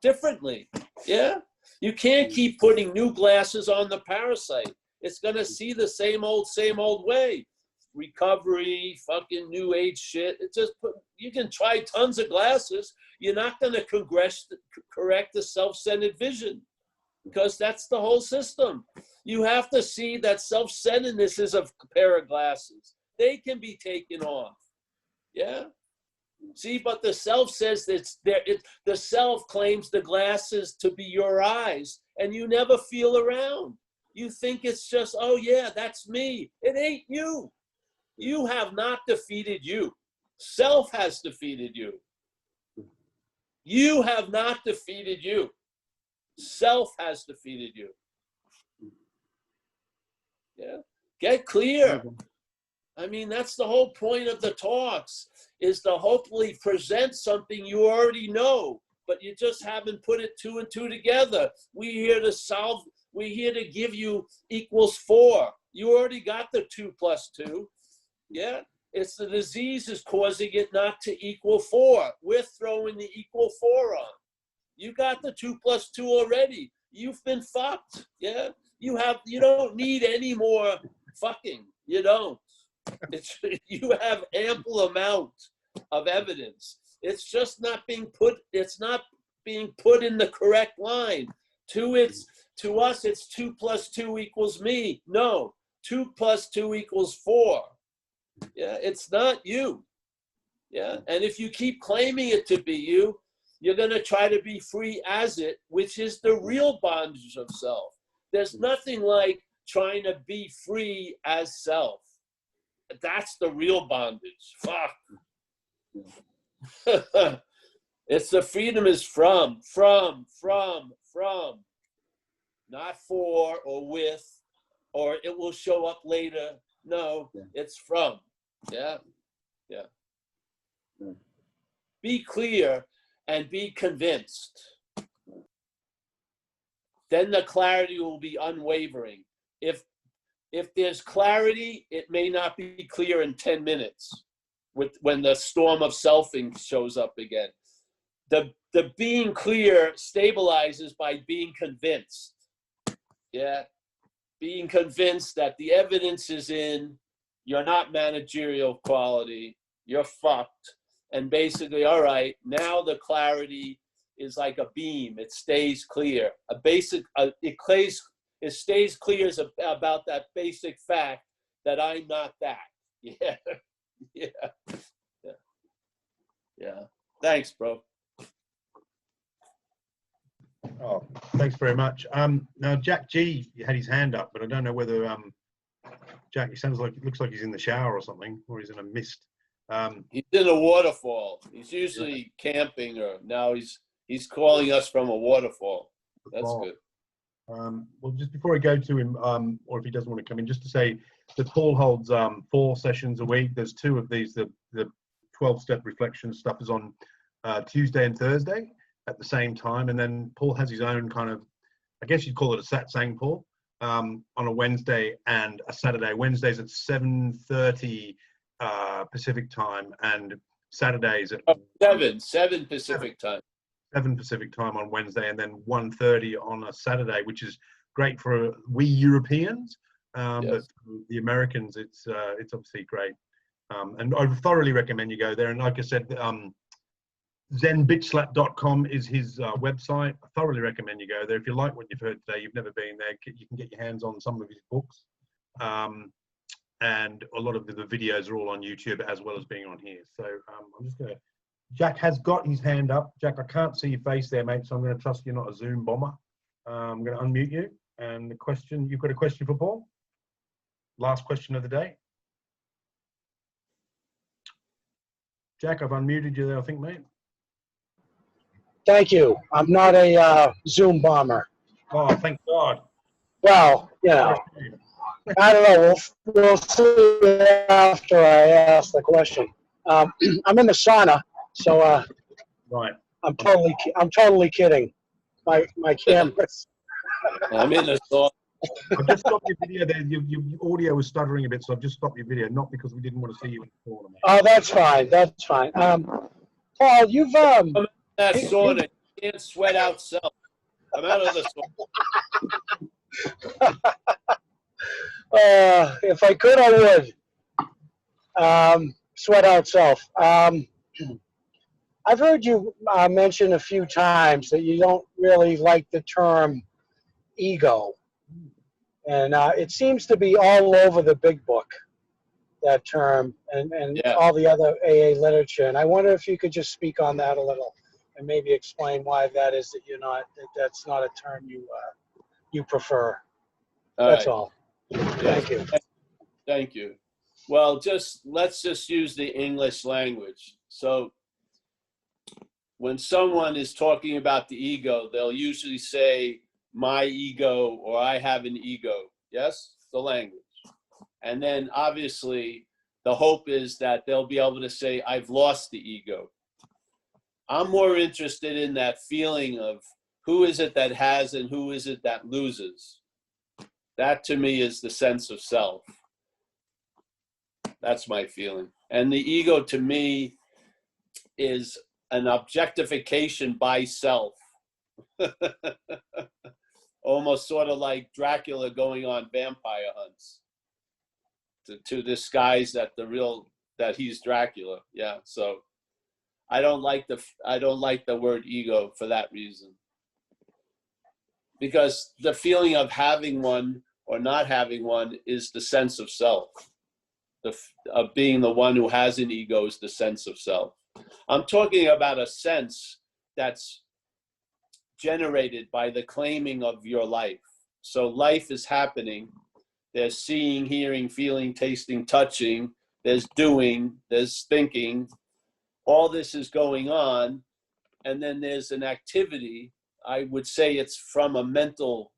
differently, yeah? You can't keep putting new glasses on the parasite. It's gonna see the same old way. Recovery, fucking new age shit. You can try tons of glasses. You're not gonna correct the self-centered vision because that's the whole system. You have to see that self-centeredness is a pair of glasses. They can be taken off, yeah? See, but the self says the self claims the glasses to be your eyes, and you never feel around. You think it's just, oh yeah, that's me. It ain't you. You have not defeated you. Self has defeated you. You have not defeated you. Self has defeated you. Yeah, get clear. I mean, that's the whole point of the talks, is to hopefully present something you already know, but you just haven't put it 2 and 2 together. We're here to give you equals 4. You already got the 2 plus 2. Yeah, it's the disease is causing it not to equal 4. We're throwing the equal 4 on. You got the 2 plus 2 already. You've been fucked. Yeah, you don't need any more fucking. You don't. You have ample amount of evidence. It's just not being put. It's not being put in the correct line. To us, it's 2 plus 2 equals me. No, 2 plus 2 equals 4. Yeah, it's not you. Yeah, and if you keep claiming it to be you, you're going to try to be free as it, which is the real bondage of self. There's nothing like trying to be free as self. That's the real bondage. Fuck. It's the freedom is from. Not for or with, or it will show up later. No, it's from. Yeah. Be clear and be convinced. Then the clarity will be unwavering. If there's clarity, it may not be clear in 10 minutes when the storm of selfing shows up again. The being clear stabilizes by being convinced. Yeah. Being convinced that the evidence is in, you're not managerial quality, you're fucked. And basically, all right, now the clarity is like a beam. It stays clear. It stays clear about that basic fact that I'm not that. Yeah. Thanks, bro. Oh, thanks very much. Now Jack G had his hand up, but I don't know whether Jack. He sounds like, it looks like he's in the shower or something, or he's in a mist. He's in a waterfall. He's usually camping, or now he's calling us from a waterfall. That's good. Well, just before I go to him, or if he doesn't want to come in, just to say that Paul holds 4 sessions a week. There's 2 of these. The 12-step reflection stuff is on Tuesday and Thursday at the same time, and then Paul has his own kind of, I guess you'd call it a satsang, Paul, on a Wednesday and a Saturday. Wednesdays at 7:30 Pacific time, and Saturdays at 7 Pacific time. 7 Pacific time on Wednesday, and then 1:30 on a Saturday, which is great for we Europeans, Yes. but for the Americans, it's obviously great. And I thoroughly recommend you go there. And like I said, zenbitchslap.com is his website. I thoroughly recommend you go there. If you like what you've heard today, you've never been there, you can get your hands on some of his books. And a lot of the videos are all on YouTube as well as being on here. So I'm just going to, Jack has got his hand up. Jack, I can't see your face there, mate, so I'm going to trust you're not a Zoom bomber. I'm going to unmute you. And the question, you've got a question for Paul? Last question of the day. Jack, I've unmuted you there, I think, mate. Thank you. I'm not a Zoom bomber. Oh, thank God. Well, you know, I don't know. We'll see after I ask the question. I'm in the sauna, so Right. I'm totally kidding. My cameras. I'm in the thought. I've just stopped your video there. Your audio was stuttering a bit, so I've just stopped your video, not because we didn't want to see you in the corner, mate. Oh, that's fine. That's fine. Paul, you've That sauna, you can't sweat out self. I'm out of the sauna. if I could, I would. Sweat out self. I've heard you mention a few times that you don't really like the term ego. And it seems to be all over the big book, that term, and Yeah. all the other AA literature. And I wonder if you could just speak on that a little and maybe explain why that is that that's not a term you prefer. That's all. Thank you. Thank you. Well, let's just use the English language. So when someone is talking about the ego, they'll usually say, my ego, or I have an ego. Yes, the language. And then obviously the hope is that they'll be able to say, I've lost the ego. I'm more interested in that feeling of who is it that has and who is it that loses. That to me is the sense of self. That's my feeling. And the ego to me is an objectification by self. Almost sort of like Dracula going on vampire hunts to disguise that he's Dracula. Yeah. So I don't like the word ego for that reason. Because the feeling of having one or not having one is the sense of self. Of being the one who has an ego is the sense of self. I'm talking about a sense that's generated by the claiming of your life. So life is happening. There's seeing, hearing, feeling, tasting, touching. There's doing, there's thinking. All this is going on. And then there's an activity. I would say it's from a mental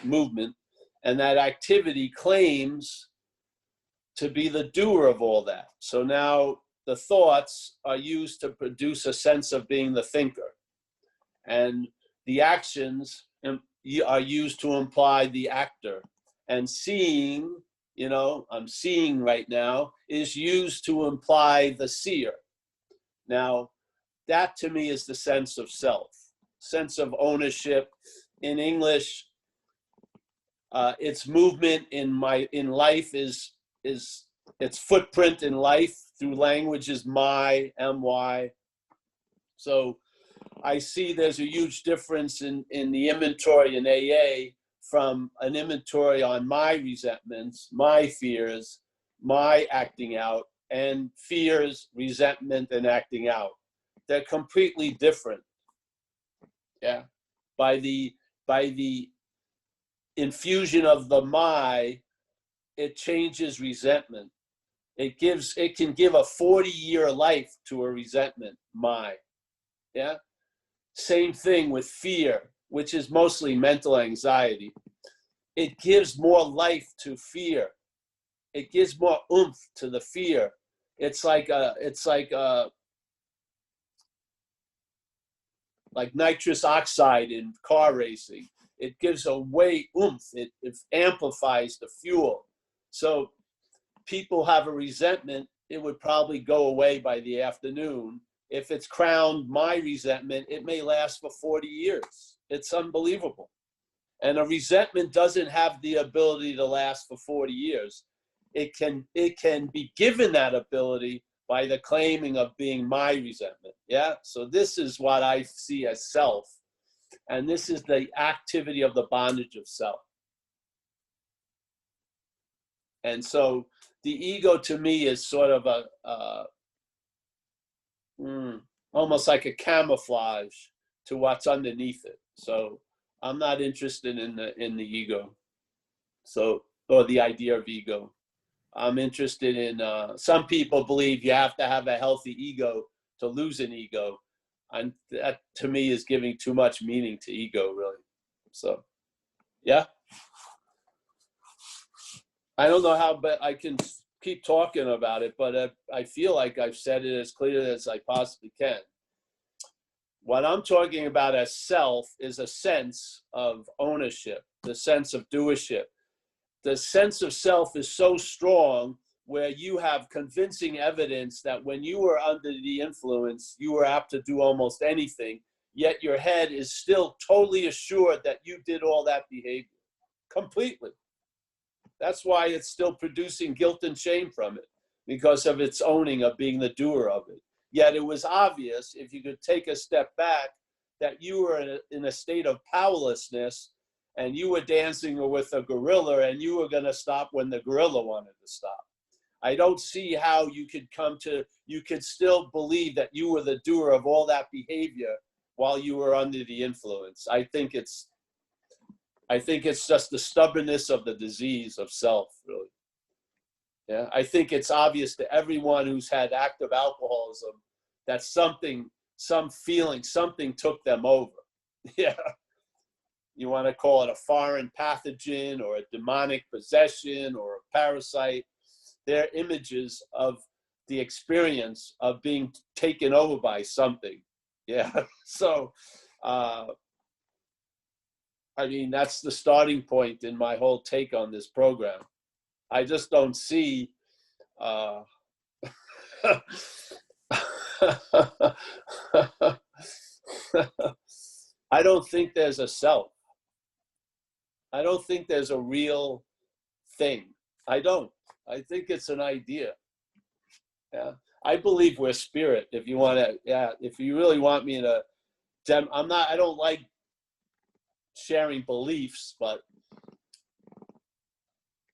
movement. And that activity claims to be the doer of all that. So now the thoughts are used to produce a sense of being the thinker. And the actions are used to imply the actor. And seeing, I'm seeing right now, is used to imply the seer. Now, that to me is the sense of self, sense of ownership. In English, its movement in life is its footprint in life through language is my, my. So I see there's a huge difference in the inventory in AA from an inventory on my resentments, my fears, my acting out, and fears, resentment, and acting out. They're completely different. Yeah. by the infusion of the my, it changes resentment. It can give a 40-year life to a resentment, my. Yeah. Same thing with fear, which is mostly mental anxiety. It gives more life to fear. It gives more oomph to the fear. It's like nitrous oxide in car racing. It gives away oomph. It amplifies the fuel. So people have a resentment, it would probably go away by the afternoon. If it's crowned my resentment, it may last for 40 years. It's unbelievable. And a resentment doesn't have the ability to last for 40 years. It can be given that ability by the claiming of being my resentment. Yeah. So this is what I see as self. And this is the activity of the bondage of self. And so the ego to me is sort of almost like a camouflage to what's underneath it. So I'm not interested in the ego. So, or the idea of ego. I'm interested in, some people believe you have to have a healthy ego to lose an ego. And that to me is giving too much meaning to ego, really. So, yeah. I don't know how, but I can keep talking about it, but I feel like I've said it as clearly as I possibly can. What I'm talking about as self is a sense of ownership, the sense of doership. The sense of self is so strong where you have convincing evidence that when you were under the influence, you were apt to do almost anything, yet your head is still totally assured that you did all that behavior completely. That's why it's still producing guilt and shame from it, because of its owning of being the doer of it. Yet it was obvious, if you could take a step back, that you were in a state of powerlessness and you were dancing with a gorilla and you were going to stop when the gorilla wanted to stop. I don't see how you could still believe that you were the doer of all that behavior while you were under the influence. I think it's just the stubbornness of the disease of self, really. Yeah, I think it's obvious to everyone who's had active alcoholism that something took them over. Yeah. You want to call it a foreign pathogen or a demonic possession or a parasite. They're images of the experience of being taken over by something. Yeah. So, I mean, that's the starting point in my whole take on this program. I just don't see, I don't think there's a self. I don't think there's a real thing. I don't. I think it's an idea. Yeah. I believe we're spirit. If you want to, yeah, if you really want me to, I don't like sharing beliefs, but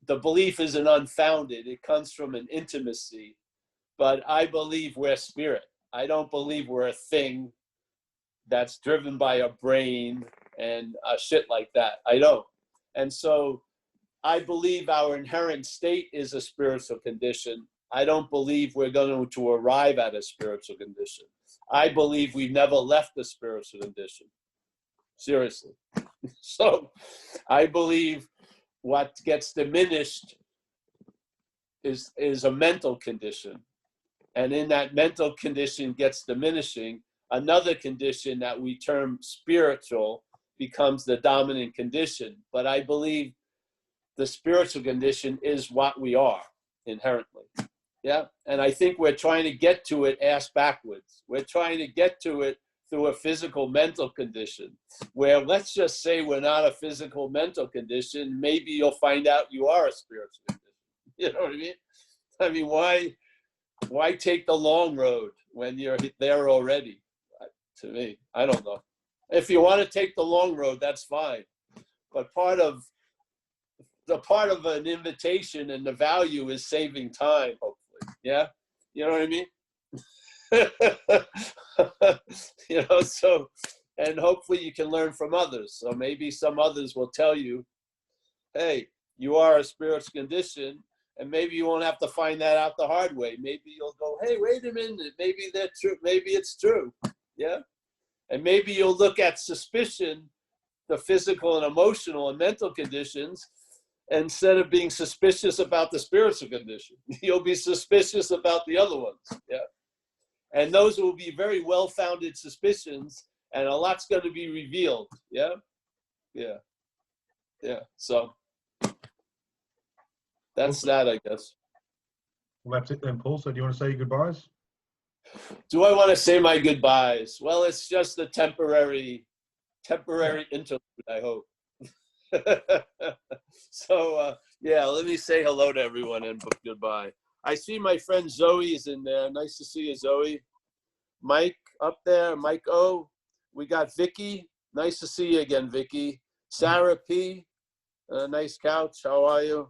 the belief isn't unfounded. It comes from an intimacy, but I believe we're spirit. I don't believe we're a thing that's driven by a brain and shit like that. I don't. And so I believe our inherent state is a spiritual condition. I don't believe we're going to arrive at a spiritual condition. I believe we've never left the spiritual condition. Seriously. So I believe what gets diminished is a mental condition. And in that mental condition gets diminishing, another condition that we term spiritual becomes the dominant condition. But I believe the spiritual condition is what we are inherently. Yeah. And I think we're trying to get to it ass backwards. We're trying to get to it through a physical mental condition where, let's just say we're not a physical mental condition. Maybe you'll find out you are a spiritual condition. You know what I mean? I mean, why take the long road when you're there already? To me, I don't know. If you want to take the long road, that's fine. But part of an invitation and the value is saving time, hopefully. Yeah? You know what I mean? You know, so and hopefully you can learn from others. So maybe some others will tell you, hey, you are a spiritual condition, and maybe you won't have to find that out the hard way. Maybe you'll go, hey, wait a minute, maybe that's true, maybe it's true, yeah? And maybe you'll look at suspicion, the physical and emotional and mental conditions, instead of being suspicious about the spiritual condition. You'll be suspicious about the other ones, yeah? And those will be very well-founded suspicions, and a lot's going to be revealed, yeah? Yeah, yeah, so that's that, I guess. Well, that's it then, Paul. So do you want to say your goodbyes? Do I want to say my goodbyes? Well, it's just a temporary interlude, I hope. So, yeah, let me say hello to everyone and goodbye. I see my friend Zoe is in there. Nice to see you, Zoe. Mike up there, Mike O. We got Vicky. Nice to see you again, Vicky. Sarah P. Nice couch. How are you?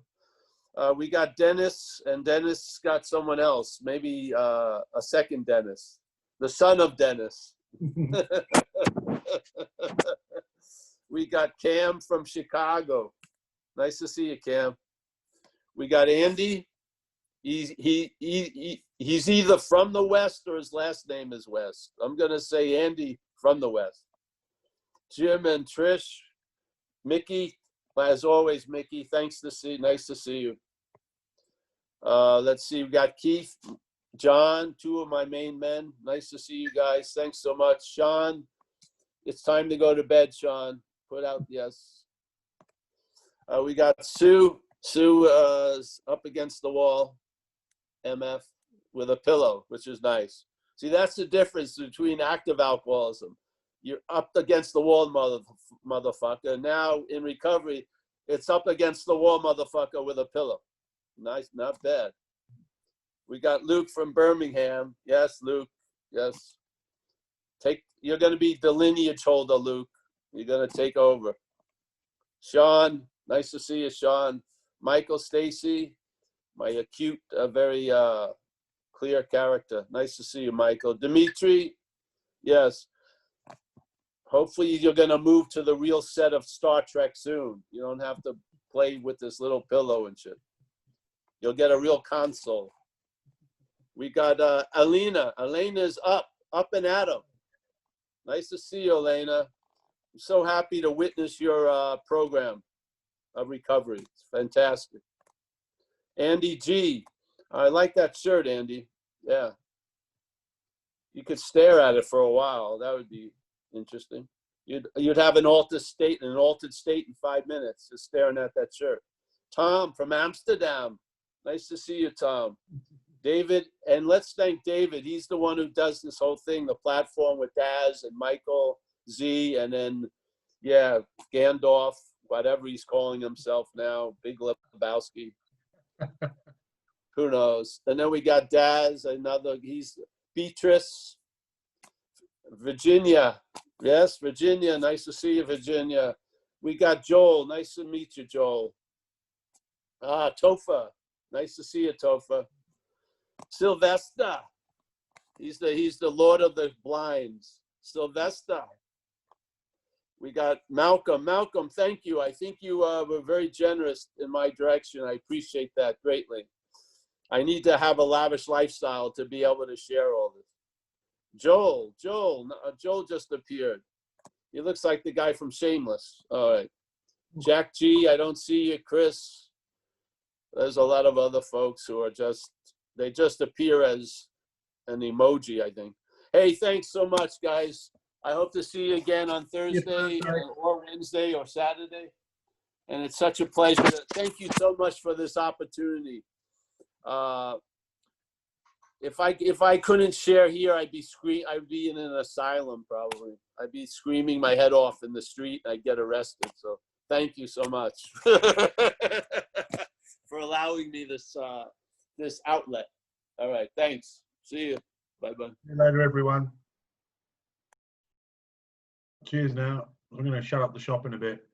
We got Dennis, and Dennis got someone else, maybe a second Dennis, the son of Dennis. We got Cam from Chicago. Nice to see you, Cam. We got Andy. He's either from the West or his last name is West. I'm gonna say Andy from the West. Jim and Trish, Mickey. As always, Mickey. Nice to see you. Let's see, we got Keith, John, two of my main men. Nice to see you guys. Thanks so much. Sean, it's time to go to bed, Sean. Put out, yes. We got Sue. Sue is up against the wall, MF, with a pillow, which is nice. See, that's the difference between active alcoholism. You're up against the wall, motherfucker. Now, in recovery, it's up against the wall, motherfucker, with a pillow. Nice, not bad. We got Luke from Birmingham. Yes, Luke. Yes. You're going to be the lineage holder, Luke. You're going to take over. Sean, nice to see you, Sean. Michael, Stacy, my acute, very clear character. Nice to see you, Michael. Dimitri, yes. Hopefully you're going to move to the real set of Star Trek soon. You don't have to play with this little pillow and shit. You'll get a real console. We got Alina. Elena's up and at 'em. Nice to see you, Elena. I'm so happy to witness your program of recovery. It's fantastic. Andy G. I like that shirt, Andy. Yeah. You could stare at it for a while. That would be interesting. You'd have an altered state in 5 minutes, just staring at that shirt. Tom from Amsterdam. Nice to see you, Tom. David, and let's thank David. He's the one who does this whole thing, the platform with Daz and Michael Z, and then, yeah, Gandalf, whatever he's calling himself now, Big Lebowski. Who knows? And then we got Daz, he's Beatrice, Virginia. Yes, Virginia, nice to see you, Virginia. We got Joel, nice to meet you, Joel. Tofa, nice to see you, Tofa. Sylvester, he's the Lord of the Blinds. Sylvester. We got Malcolm. Malcolm, thank you. I think you were very generous in my direction. I appreciate that greatly. I need to have a lavish lifestyle to be able to share all this. Joel just appeared. He looks like the guy from Shameless. All right. Jack G, I don't see you. Chris. There's a lot of other folks who are they just appear as an emoji, I think. Hey, thanks so much, guys. I hope to see you again on Thursday or Wednesday or Saturday. And it's such a pleasure. Thank you so much for this opportunity. If I couldn't share here, I'd be in an asylum probably. I'd be screaming my head off in the street. I'd get arrested. So thank you so much for allowing me this outlet. All right, thanks. See you. Bye bye. See you later, everyone. Cheers. Now I'm going to shut up the shop in a bit.